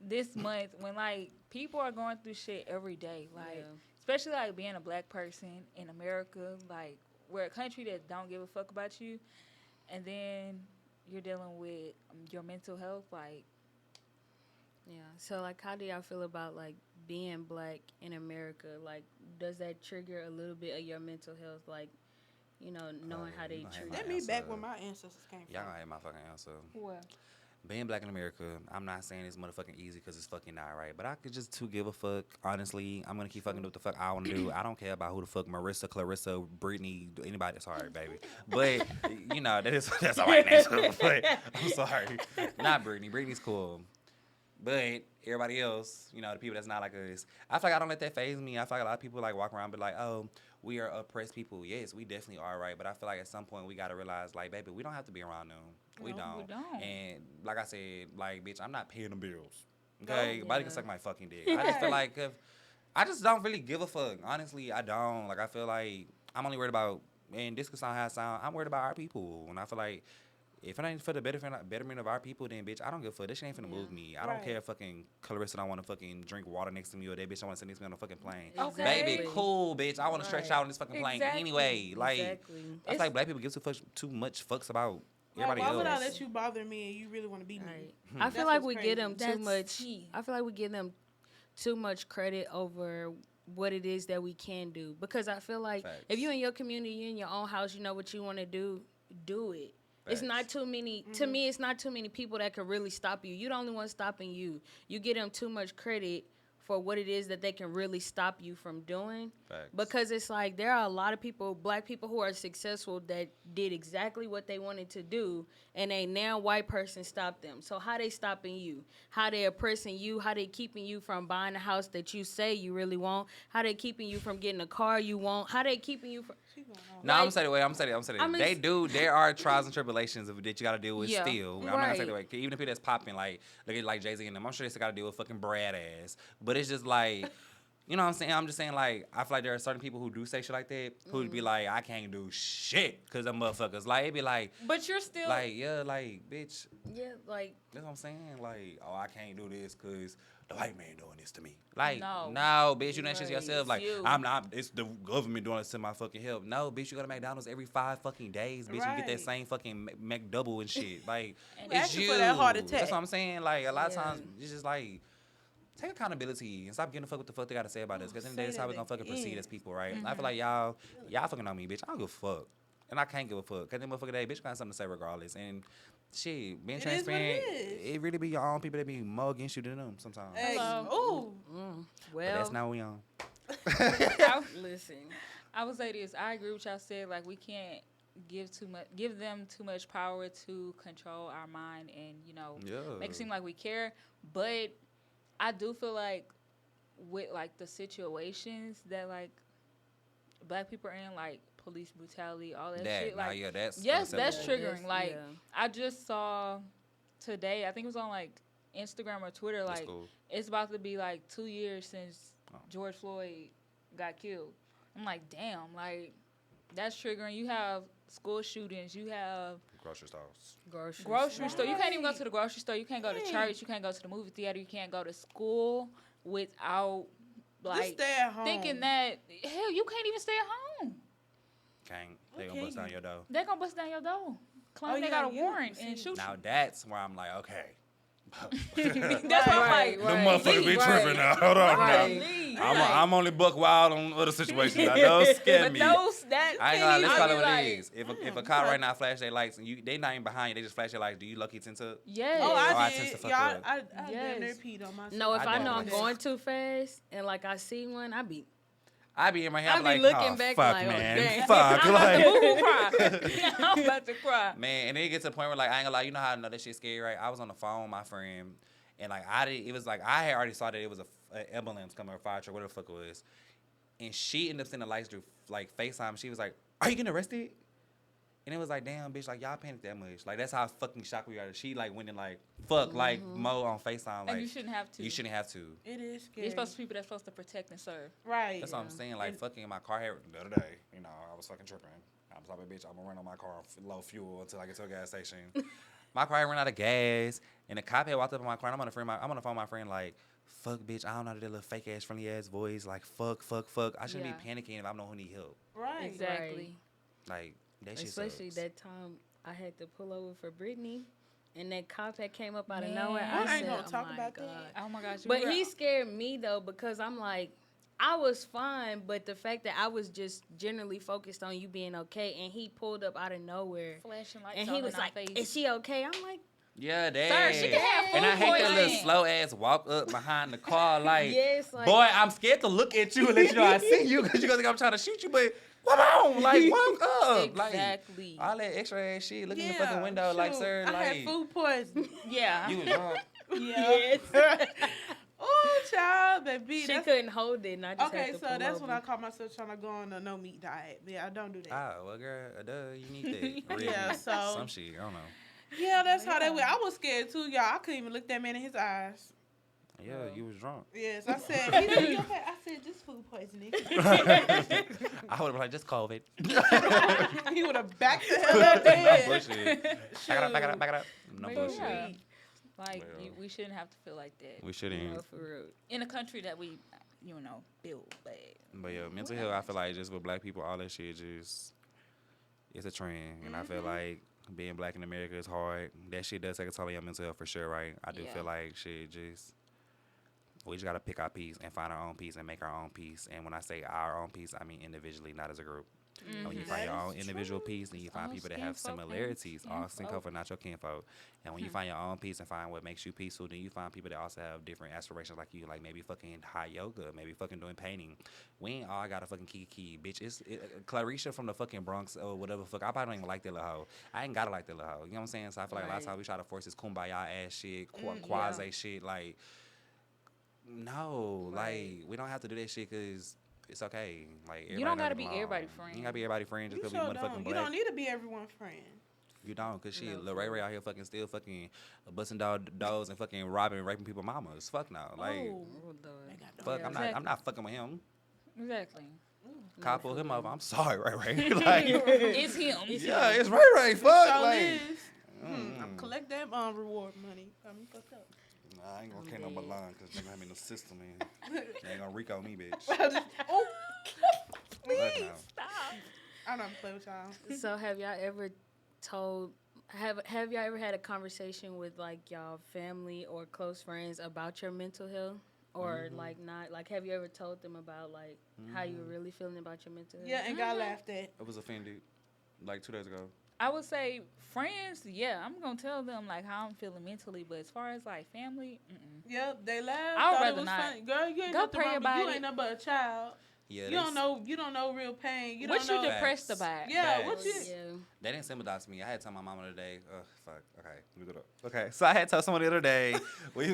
this month when like people are going through shit every day? Like, especially like being a black person in America, like we're a country that don't give a fuck about you, and then you're dealing with your mental health. Like, Yeah. So, like, how do y'all feel about, like, being black in America? Like, does that trigger a little bit of your mental health? Like, knowing how they treat Let me back where my ancestors came from. Y'all gonna hate my fucking answer. what? Being black in America, I'm not saying it's motherfucking easy because it's fucking not right. But I could just give a fuck. Honestly, I'm gonna keep fucking do what the fuck I want to do. I don't care about who the fuck Marissa, Clarissa, Brittany, anybody. Sorry, baby. But that's all right answer. But I'm sorry, not Brittany. Brittany's cool. But everybody else, the people that's not like us, I feel like I don't let that faze me. I feel like a lot of people like walk around and be like, oh, we are oppressed people. Yes, we definitely are, right? But I feel like at some point we got to realize, like, baby, we don't have to be around them. We don't. And like I said, like, bitch, I'm not paying them bills. Okay? Nobody can suck my fucking dick. I just feel like I just don't really give a fuck. Honestly, I don't. Like, I feel like I'm only worried about, and this could sound how it sound, I'm worried about our people. And I feel like if it ain't for the betterment of our people, then, bitch, I don't give a fuck. This shit ain't finna move me. I don't care if fucking Clarissa don't want to fucking drink water next to me or that bitch don't want to sit next to me on the fucking plane. Exactly. Baby, cool, bitch. I want to stretch out on this fucking plane anyway. Like, I feel like black people give too much fucks about everybody why else. would I let you bother me and you really want to be me? I feel like we give them too much. I feel like we give them too much credit over what it is that we can do. Because I feel like if you in your community, you in your own house, you know what you want to do it. It's not too many. To me, it's not too many people that could really stop you. You're the only one stopping you. You give them too much credit for what it is that they can really stop you from doing. Facts. Because it's like there are a lot of people, black people who are successful that did exactly what they wanted to do, and a now white person stopped them. So how they stopping you? How they oppressing you? How they keeping you from buying a house that you say you really want? How they keeping you from getting a car you want? How they keeping you from... No, I'm saying there are trials and tribulations that you got to deal with still. I'm not gonna say the way. Even if it's popping, like, look at like Jay-Z and them, I'm sure they still got to deal with fucking Brad ass. But it's just like, you know what I'm saying? I'm just saying, like, I feel like there are certain people who do say shit like that, who'd be like, I can't do shit because them motherfuckers. Like, it'd be like... But you're still... Like, yeah, like, bitch. Yeah, like... That's what I'm saying. Like, oh, I can't do this because the white man doing this to me. Like, no bitch, you done shit to yourself. Like, I'm not... It's the government doing this to my fucking help. No, bitch, you go to McDonald's every 5 fucking days, bitch. You get that same fucking McDouble and shit. Like, it's you. For that heart attack. That's what I'm saying. Like, a lot of times, it's just like... Take accountability and stop giving a fuck what the fuck they gotta say about us. Because in the end of the day, that's how we gonna fucking proceed as people, right? I feel like y'all fucking on me, bitch. I don't give a fuck. And I can't give a fuck. Because the motherfucker day, bitch, got something to say regardless. And shit, being transparent, it really be your own people that be more against you than them sometimes. Hello. Well, but that's not what we on. Listen. I would say this. I agree with y'all said. Like, we can't give them too much power to control our mind and, you know, make it seem like we care. But I do feel like with, like, the situations that, like, black people are in, like, police brutality, all that shit. Like, that's triggering. Like, I just saw today, I think it was on, like, Instagram or Twitter, like, it's about to be, like, 2 years since George Floyd got killed. I'm like, damn, like, that's triggering. You have school shootings. You have... Grocery stores. Grocery store. You can't even go to the grocery store. You can't go to church. You can't go to the movie theater. You can't go to school without, like, stay at home. Thinking that, hell, you can't even stay at home. Can't. They gonna bust down your door. They gonna bust down your door. Claim they got a warrant and shoot you. Now that's where I'm like, okay. That's what I'm like. The motherfucker be tripping now. Hold on now. I'm only buck wild on other situations. Now, those scare me. I ain't gonna lie, let's call it what it is. If a car right now flash their lights and they not even behind you, they just flash their lights, do you lucky tend to? Yes. Oh, I tend did. to fuck up. I damn near peed on myself. No, if I know I'm going too fast and, like, I see one, I be in my head, I'm like, looking back fuck, like, man. oh, Fuck. I'm about to cry. Man, and then it gets to the point where, like, I ain't gonna lie, you know how I know that shit's scary, right? I was on the phone with my friend, and, like, it was like, I had already saw that it was an ambulance coming, or a fire truck, whatever the fuck it was. And she ended up sending the lights through, like, FaceTime. She was like, are you getting arrested? And it was like, damn, bitch, like, y'all panicked that much. Like, that's how fucking shocked we are. She, like, went and, like, fuck, like, Mo on FaceTime. Like, and you shouldn't have to. You shouldn't have to. It is scary. You're supposed to be people that's supposed to protect and serve. Right. That's what I'm saying. Like, fucking my car had, the other day, you know, I was fucking tripping. I was like, bitch, I'm gonna run on my car on low fuel until I get to a gas station. My car had run out of gas, and the cop had walked up in my car, and I'm on the phone with my friend, like, fuck, bitch, I don't know how to do that little fake-ass, friendly-ass voice. Like, fuck. I shouldn't be panicking if I know who need help. Right. Exactly. Like, that shit especially sucks. that time I had to pull over for Brittany, and that cop that came up out of nowhere. I ain't said, gonna talk my about God. that. Oh, my gosh. But he scared me, though, because I'm like, I was fine, but the fact that I was just generally focused on you being okay, and he pulled up out of nowhere. Flashing lights and he was like, face. is she okay? I'm like, yeah, that. Sir, she can have food and I hate that little poisoning. slow ass walk up behind the car, like, yes, like, boy, I'm scared to look at you and let you know I see you because you're gonna think I'm trying to shoot you, but come on, like, walk up. Exactly. Like, all that extra ass shit, look in the fucking window, shoot. like, sir, I like. had food poisoning. Yeah. You was drunk. Yes. Oh, child, baby. she couldn't hold it, and I just had to so pull that's over. when I caught myself trying to go on a no meat diet. Yeah, I don't do that. Ah, well, girl, you need that. Really. Yeah, so Some shit, I don't know. yeah, that's how that went. I was scared too, y'all. I couldn't even look that man in his eyes. Yeah, you was drunk. Yes, I said, he said, "You okay?" I said, just food poisoning. I would have been like, just COVID. He would have backed the hell up there. Bullshit. Back it up. No But bullshit. yeah. Like, Well. we shouldn't have to feel like that. We shouldn't. No, for real. In a country that we, build bad. But yeah, mental health, I feel like just with black people, all that shit just, it's a trend. And I feel like being black in America is hard. That shit does take a toll on your mental health for sure, right? I do feel like shit just, we just got to pick our peace and find our own peace and make our own peace. And when I say our own peace, I mean individually, not as a group. And when you find your own individual peace, then you find people that have similarities. All skinfolk are not your kinfolk. And when you find your own peace and find what makes you peaceful, then you find people that also have different aspirations like you, like maybe fucking hot yoga, maybe fucking doing painting. We ain't all got a fucking kiki, bitch. Clarisha from the fucking Bronx or whatever fuck. I probably don't even like that little hoe. I ain't gotta like that little hoe. You know what I'm saying? So I feel like a lot of times we try to force this kumbaya ass shit, quasi shit. Like, no, like, we don't have to do that shit because it's okay. Like, you don't gotta be everybody's friend. You gotta be everybody's friend just because we motherfucking black. You don't need to be everyone's friend. You don't, cause shit, Lil Ray Ray out here fucking still fucking busting doors and fucking robbing and raping people's mamas. Fuck no, like, fuck. I'm not fucking with him. Exactly. Cop pull him over. I'm sorry, Ray Ray. Like, it's him. Yeah, it's Ray Ray. Fuck, so like. I'm collect that reward money. I'm fucked up. Nah, I ain't gonna carry no Milan because they have me in the system, man. They ain't gonna Rico me, bitch. Oh, please stop. I'm not playing with y'all. So have y'all ever have y'all ever had a conversation with like y'all family or close friends about your mental health? Or like not like have you ever told them about like how you were really feeling about your mental health? Yeah, and got laughed at. I was offended like 2 days ago. I would say friends, yeah, I'm gonna tell them like how I'm feeling mentally, but as far as like family, Yep, they laughed. I would rather it was not. funny. Girl, you ain't Go nothing pray wrong about with you. it. Ain't nothing but a child. Yeah, you don't know real pain. You what don't know. you depressed about? Yeah, what you? They didn't sympathize with me. I had to tell my mama the other day. Fuck. Okay, let me go up. Okay, so I had to tell someone the other day. We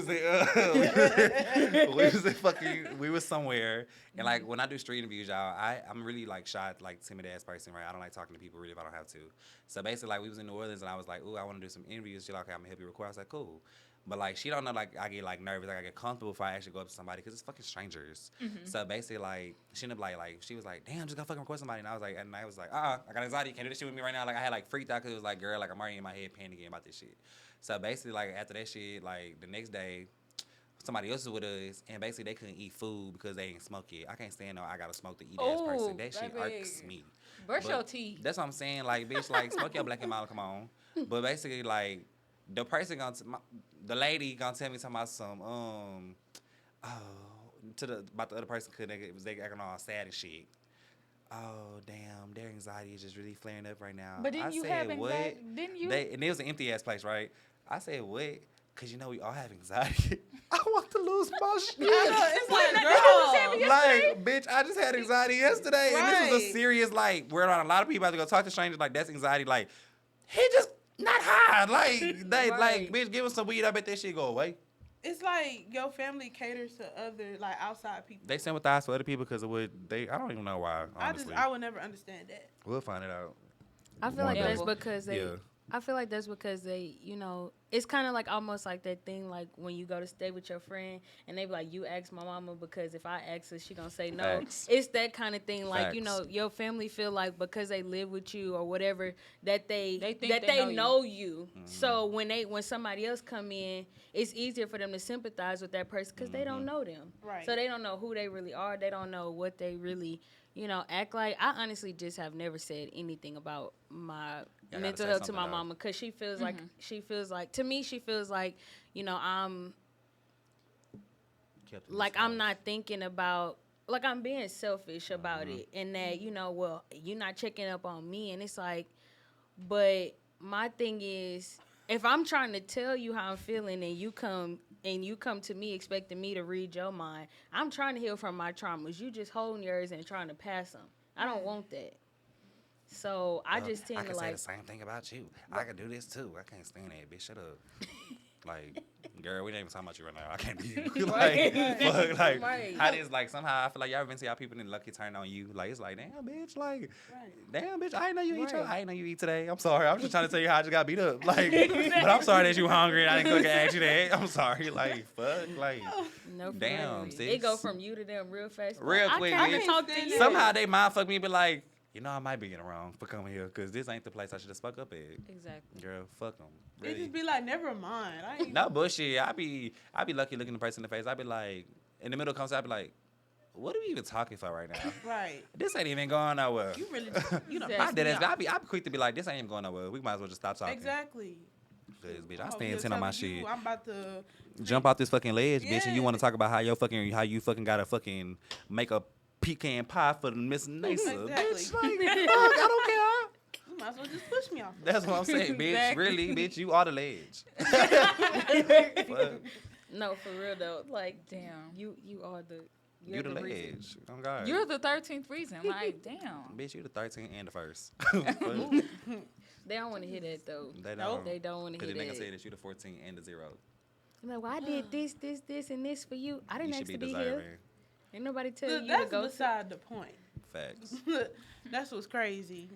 was somewhere, and like when I do street interviews, y'all, I'm really like shy, like timid ass person, right? I don't like talking to people really if I don't have to. So basically, like we was in New Orleans, and I was like, ooh, I want to do some interviews. She's like, okay, I'm gonna help you record. I was like, cool. But, like, she don't know, like, I get, like, nervous. Like, I get comfortable before I actually go up to somebody because it's fucking strangers. So, basically, like, she ended up, like, she was like, damn, just go fucking record somebody. And I was like, I got anxiety. You can't do this shit with me right now. Like, I had, like, freaked out because it was like, girl, like, I'm already in my head panicking about this shit. So, basically, like, after that shit, like, the next day, somebody else was with us, and basically, they couldn't eat food because they ain't smoke it. I can't stand no I got to smoke to eat ass person. That shit irks me. Brush your teeth. That's what I'm saying. Like, bitch, like, smoke your black and mild, come on. But, basically, like, the person the lady gonna tell me something about some about the other person because they acting all sad and shit. Oh damn, their anxiety is just really flaring up right now. But didn't you have anxiety? Didn't you? And it was an empty ass place, right? I said what? Cause you know we all have anxiety. I want to lose my shit. It's like, girl, like, bitch, I just had anxiety yesterday, and this was a serious like. We're around a lot of people. I have to go talk to strangers. Like that's anxiety. Like he just. Not high, like they like bitch. Give us some weed. I bet that shit go away. It's like your family caters to other like outside people. They sympathize with other people because of what they. I don't even know why. Honestly, I would never understand that. We'll find it out. I feel like that's because they. I feel like that's because they, you know, it's kind of like almost like that thing like when you go to stay with your friend and they be like, you ask my mama because if I ask her, she gonna say no. Facts. It's that kind of thing. Like, Facts. you know, your family feel like because they live with you or whatever that they think that they they know you. So when somebody else come in, it's easier for them to sympathize with that person because they don't know them. Right. So they don't know who they really are. They don't know what they really, you know, act like. I honestly just have never said anything about my mental health to my mama because she feels like to me she feels like, you know, I'm not thinking about, like I'm being selfish about it and that, you know, well, you're not checking up on me, and it's like, but my thing is if I'm trying to tell you how I'm feeling and you come to me expecting me to read your mind, I'm trying to heal from my traumas. You just holding yours and trying to pass them. I don't want that. So I just tend to like. I can say the same thing about you. I can do this too. I can't stand that, bitch. Shut up. Like, girl, we ain't even talking about you right now. I can't be you. How this like somehow I feel like y'all been see how people in lucky turn on you. Like it's like, damn bitch, like damn bitch, I didn't know you eat I didn't know you eat today. I'm sorry. I'm just trying to tell you how I just got beat up. Like but I'm sorry that you hungry and I didn't cook and ask you that. I'm sorry. Like fuck. Like no, damn, sis. It go from you to them real fast. Real quick. I can talk to you. Somehow they mind fuck me and be like, you know, I might be getting wrong for coming here because this ain't the place I should have spoke up at. Exactly. Girl, fuck them. Really. It just be like, never mind. I ain't no bullshit. I be lucky looking the person in the face. I be like, in the middle of the conversation, I be like, what are we even talking for right now? Right. This ain't even going nowhere. You really, you know, I did it. I be quick to be like, this ain't even going nowhere. We might as well just stop talking. Exactly. Cause bitch, I stand 10 on my shit. I'm about to jump off this fucking ledge, bitch, and you want to talk about how you fucking gotta fucking make a pecan pie for the Miss Nasa. Exactly. Bitch, like, fuck, I don't care. You might as well just push me off. That's what I'm saying, bitch. Exactly. Really, bitch, you are the ledge. Fuck. No, for real though. Like, Damn. you are the You the reason. ledge. Oh, God. You're the 13th reason. Like, damn. Bitch, you the 13th and the first. Fuck. They don't want to hear that though. They Nope. don't. They don't want to Because hear the nigga that. say that you the 14th and the 0. I'm like, well, I did this, and this for you. I didn't You ask should to be be here. deserving. Ain't nobody tell you to That's go. beside the point. Facts. That's what's crazy.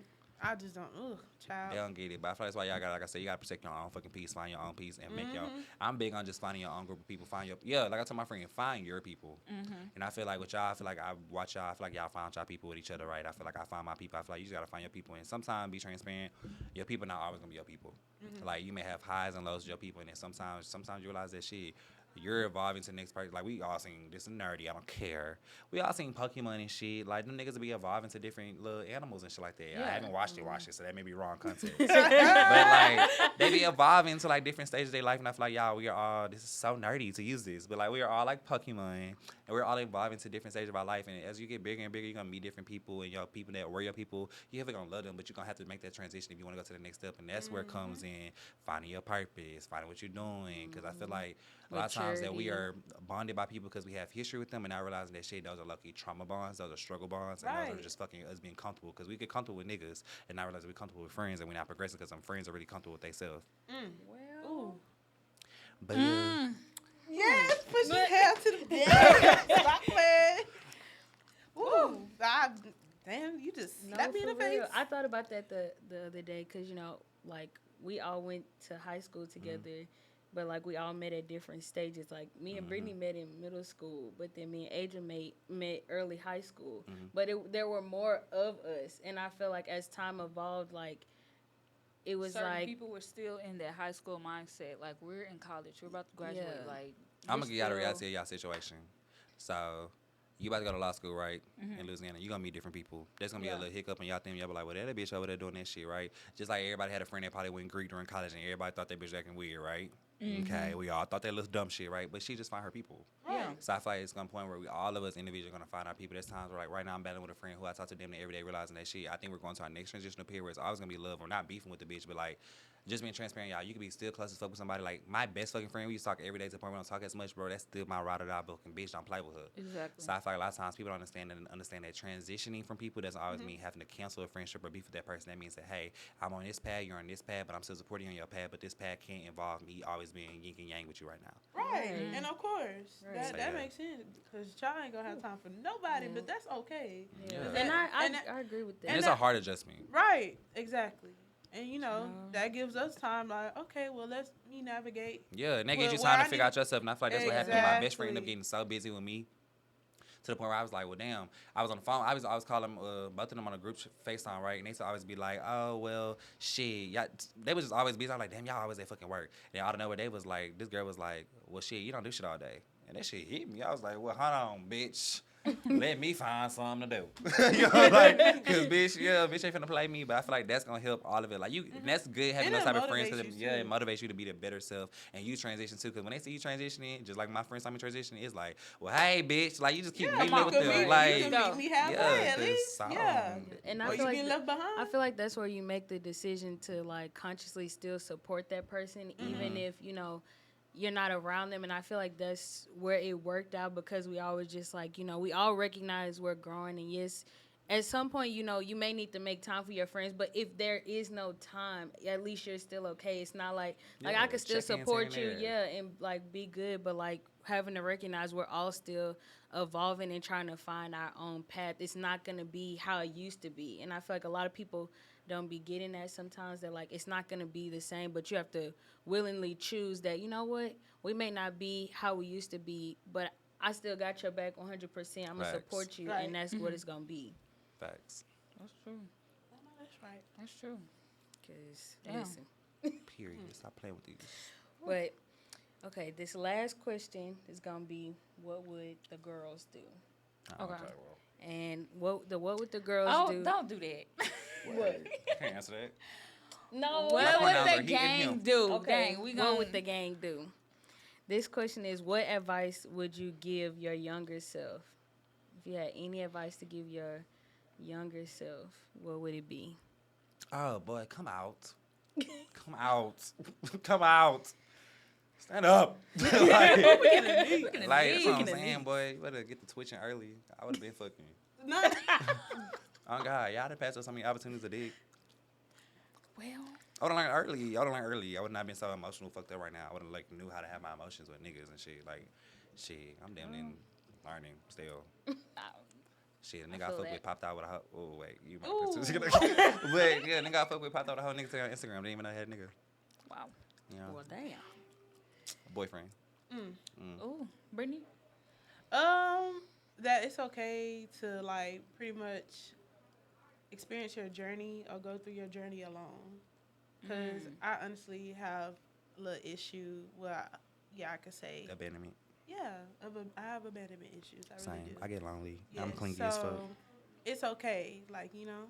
I just don't. Ugh, child. They don't get it, but I feel like that's why y'all got, like I said, you gotta protect your own fucking peace, find your own peace, and make your. I'm big on just finding your own group of people. Find your, like I told my friend, find your people. And I feel like with y'all, I feel like I watch y'all. I feel like y'all find y'all people with each other, right? I feel like I find my people. I feel like you just gotta find your people, and sometimes be transparent. Your people not always gonna be your people. Like you may have highs and lows with your people, and then sometimes you realize that shit. You're evolving to the next person. Like, we all seen this is nerdy. I don't care. We all seen Pokemon and shit. Like, them niggas will be evolving to different little animals and shit like that. Yeah. I haven't watched it, so that may be wrong context. But, like, they be evolving to, like, different stages of their life. And I feel like, y'all, we are all, this is so nerdy to use this. But, like, we are all like Pokemon. And we're all evolving to different stages of our life. And as you get bigger and bigger, you're going to meet different people. And your people that were your people, you're ever going to love them. But you're going to have to make that transition if you want to go to the next step. And that's where it comes in finding your purpose, finding what you're doing. Because I feel like a lot of times that we are bonded by people because we have history with them, and not realizing that shit, those are lucky trauma bonds, those are struggle bonds, and those are just fucking us being comfortable, because we get comfortable with niggas and not realize we're comfortable with friends, and we're not progressing because some friends are really comfortable with themselves. Ooh. But Yes, push your hair to the back. Stop playing. Ooh. Damn, you just No, slapped me in the for face. real. I thought about that the other day because, you know, like, we all went to high school together, but, like, we all met at different stages. Like, me and Brittany met in middle school, but then me and Adrian met early high school. But there were more of us, and I feel like as time evolved, like, it was Certain like... people were still in that high school mindset. Like, we're in college. We're about to graduate. Yeah. Like, I'm going to give y'all the still- reality of y'all situation. So, you about to go to law school, right? In Louisiana. You're going to meet different people. There's going to be a little hiccup in y'all thing. Y'all be like, well, that bitch over there doing that shit, right? Just like everybody had a friend that probably went Greek during college, and everybody thought that bitch acting weird, right? Okay, we all thought that little dumb shit, right? But she just find her people. Yeah. So I feel like it's going to point where all of us individually are going to find our people. There's times where, like, right now I'm battling with a friend who I talk to them every day, realizing that shit. I think we're going to our next transitional period where it's always going to be love. Or not beefing with the bitch, but, like, just being transparent, y'all. You can be still close as fuck with somebody. Like, my best fucking friend, we used to talk every day to the point where we don't talk as much, bro. That's still my ride or die fucking bitch. Don't play with her. Exactly. So I feel like a lot of times people don't understand that transitioning from people doesn't always mean having to cancel a friendship or beef with that person. That means that, hey, I'm on this path, you're on this path, but I'm still supporting you on your path, but this path can't involve me always being yin and yang with you right now. Right. And of course, Right. So, that yeah. makes sense, because y'all ain't going to have time for nobody, but that's okay. Yeah. Yeah. And And I agree with that. And it's a hard adjustment. Right, exactly. And, you know, that gives us time, like, okay, well, let's navigate. Yeah, and that gives you Well, time I to figure out need- yourself. And I feel like that's what happened. My best friend ended up Exactly. getting so busy with me to the point where I was like, well, damn. I was on the phone. I was calling both of them on a group FaceTime, right? And they used to always be like, oh, well, shit. Y'all, they was just always busy. I was like, damn, y'all always at fucking work. And out of nowhere, they was like, this girl was like, well, shit, you don't do shit all day. And that shit hit me. I was like, well, hold on, bitch. Let me find something to do. You know, like, cause bitch ain't finna play me, but I feel like that's gonna help all of it. Like and that's good having And those it type of friends, cause motivates you, it too. motivates you to be the better self, and you transition too. Cause when they see you transitioning, just like my friends saw me transitioning, it's like, well, hey, bitch, like you just keep meeting up with you them, can like, meet me halfway at 'cause least. Yeah. And I Or feel you like getting left behind. I feel like that's where you make the decision to, like, consciously still support that person, even if, you know, you're not around them. And I feel like that's where it worked out, because we always just, like, you know, we all recognize we're growing. And yes, at some point, you know, you may need to make time for your friends, but if there is no time, at least you're still okay. It's not like I Yeah, could still check-ins support here you, and there. and, like, be good, but, like, having to recognize we're all still evolving and trying to find our own path. It's not going to be how it used to be. And I feel like a lot of people don't be getting that sometimes. They're like, it's not going to be the same, but you have to willingly choose that, you know what, we may not be how we used to be, but I still got your back 100%. I'm going to Facts. support you, Right. and that's what it's going to be. facts. That's true. That's right. That's true. Because, Damn. listen. Period. Stop playing with these. But, okay, this last question is going to be, what would the girls do? Okay. And what would the girls Oh, do? don't do that. What? Can't answer that. No. What pronouns would are the he and him. gang do? Okay, Gang, we what going would the gang do? This question is, what advice would you give your younger self? if you had any advice to give your younger self, what would it be? Oh boy, come out. Come out. Come out. Stand up. like, that's what I'm saying, boy. You better get the twitching early. I would have been fucking. Oh God, y'all done passed up so many opportunities to dig. Well, I would have learned early. I would not have been so emotional fucked up right now. I would have like knew how to have my emotions with niggas and shit. Like, shit, I'm damn near learning still. Shit, a nigga I fuck with popped out with a hoe. Oh wait, you might but yeah, nigga I fuck with popped out with a whole nigga on Instagram. Didn't even know I had a nigga. Wow. You know? well, damn. Boyfriend. Ooh, Brittany? That it's okay to like pretty much experience your journey or go through your journey alone. Because I honestly have a little issue where, I could say. Abandonment. Yeah, I have abandonment issues. I really do. I get lonely. Yeah, I'm clingy as fuck. It's okay. Like, you know,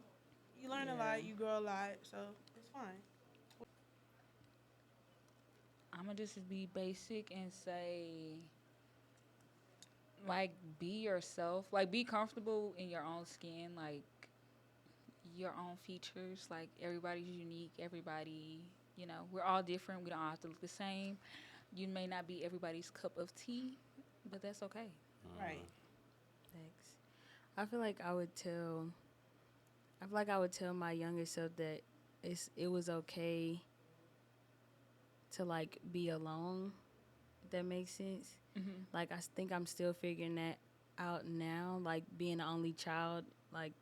you learn a lot, you grow a lot, so it's fine. I'm going to just be basic and say, like, be yourself. Like, be comfortable in your own skin. Like, your own features. Like, everybody's unique. Everybody, you know, we're all different. We don't all have to look the same. You may not be everybody's cup of tea, but that's okay. Right. Thanks. I feel like I would tell my younger self that it was okay to like be alone, if that makes sense. Like, I think I'm still figuring that out now, like being the only child, like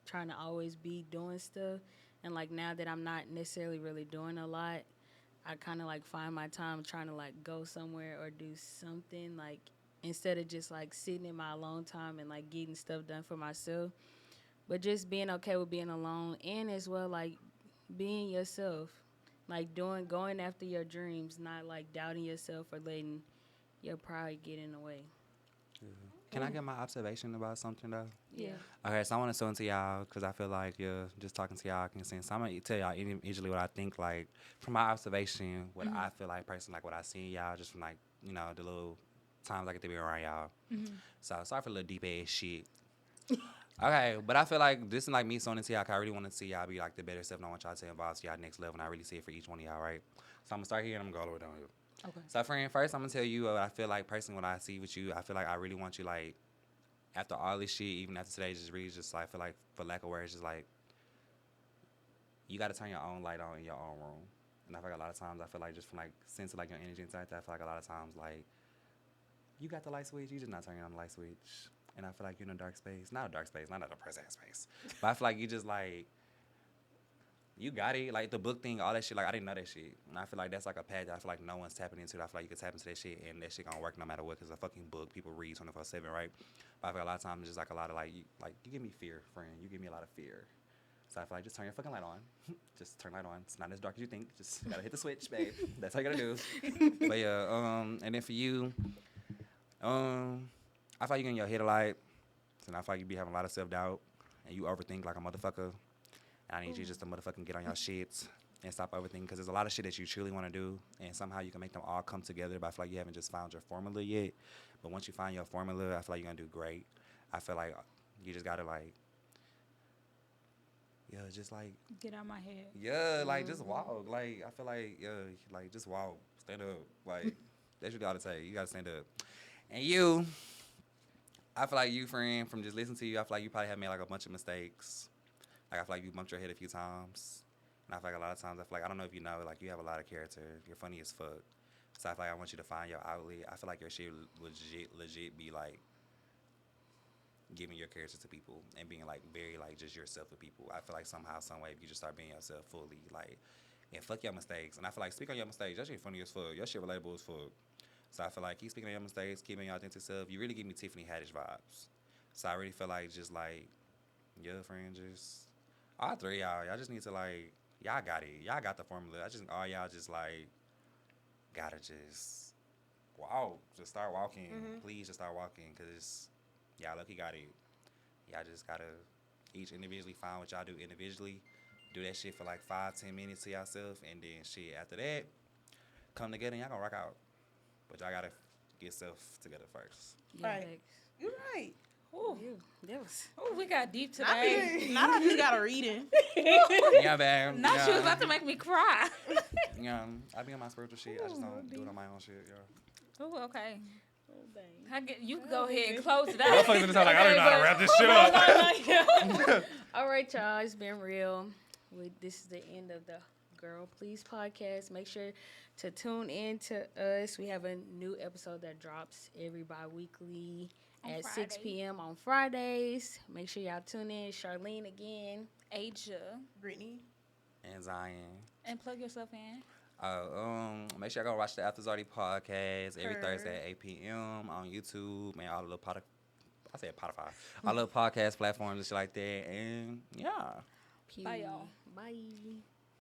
trying to always be doing stuff, and like now that I'm not necessarily really doing a lot, I kind of like find my time trying to like go somewhere or do something, like instead of just like sitting in my alone time and like getting stuff done for myself, but just being okay with being alone, and as well like being yourself, like going after your dreams, not like doubting yourself or letting your pride get in the way. Can I get my observation about something though? Yeah. Okay, so I want to tell to y'all because I feel like just talking to y'all can sense. So I'm gonna tell y'all usually what I think, like from my observation, what I feel like personally, like what I see y'all just from like the little times I get to be around y'all. So sorry for a little deep ass shit. Okay, but I feel like this is like me sewing into y'all. 'Cause I really want to see y'all be like the better self, and I want y'all to evolve to y'all next level, and I really see it for each one of y'all, right? So I'm gonna start here and I'm gonna go all the way down here. Okay. So friend, first I'm gonna tell you what I feel like personally. What I see with you, I feel like I really want you like. After all this shit, even after today, just really just like feel like, for lack of words, just like you got to turn your own light on in your own room. And I feel like a lot of times, I feel like just from like sense of like your energy inside that, I feel like a lot of times like you got the light switch, you just not turning on the light switch. And I feel like you're in a dark space, not a dark space, not a depressed ass space, but I feel like you just like you got it, like the book thing, all that shit. Like I didn't know that shit, and I feel like that's like a path that I feel like no one's tapping into. I feel like you can tap into that shit, and that shit gonna work no matter what. Cause a fucking book people read 24/7, right? But I feel like a lot of times it's just like a lot of like you give me fear, friend. You give me a lot of fear. So I feel like just turn your fucking light on. Just turn light on. It's not as dark as you think. Just gotta hit the switch, babe. That's all you gotta do. But yeah, and then for you, I feel like you getting your head a lot, and I feel like you be having a lot of self doubt, and you overthink like a motherfucker. I need you just to motherfucking get on your shit and stop overthinking, because there's a lot of shit that you truly want to do, and somehow you can make them all come together, but I feel like you haven't just found your formula yet. But once you find your formula, I feel like you're going to do great. I feel like you just got to, like, just, like... Get out my head. Yeah, like, just walk. Like, I feel like, like, just walk. Stand up. Like, that's what you got to say. You got to stand up. And you, I feel like you, friend, from just listening to you, I feel like you probably have made, like, a bunch of mistakes. Like, I feel like you bumped your head a few times. And I feel like a lot of times, I feel like, I don't know if you know, like, you have a lot of character. You're funny as fuck. So I feel like I want you to find your outlet. I feel like your shit legit be, like, giving your character to people and being, like, very, like, just yourself with people. I feel like somehow, some way, if you just start being yourself fully, like, and fuck your mistakes. And I feel like, speak on your mistakes. Your shit funny as fuck. Your shit relatable as fuck. So I feel like, keep speaking on your mistakes, keeping your authentic self. You really give me Tiffany Haddish vibes. So I really feel like just, like, your friend just... All three of y'all just need to, like, y'all got it. Y'all got the formula. All y'all just, like, gotta just walk. Just start walking. Please just start walking, because y'all lucky got it. Y'all just gotta each individually find what y'all do individually. Do that shit for, like, 5-10 minutes to yourself, and then shit, after that, come together and y'all gonna rock out. But y'all gotta get yourself together first. Yeah, Right. You're right. Ooh. Yeah. That was. Oh, we got deep Not today. I just got a reading. Yeah, babe. Now yeah. she was about to make me cry. Yeah, I be on my spiritual shit. I just don't do it on my own shit, yeah. Oh, okay. Oh, dang. You can go ahead and close it I was out. fucking like, I don't know how to wrap this shit up. All right, y'all. It's been real. This is the end of the Girl Please podcast. Make sure to tune in to us. We have a new episode that drops every bi-weekly at 6 p.m. on Fridays. Make sure y'all tune in. Charlene again. Asia. Brittany. And Zion. And plug yourself in. Make sure y'all go watch the After Zarty Podcast every Thursday at 8 p.m. on YouTube, man. All the little Spotify. All the podcast platforms and shit like that. And yeah. Bye, y'all. Bye.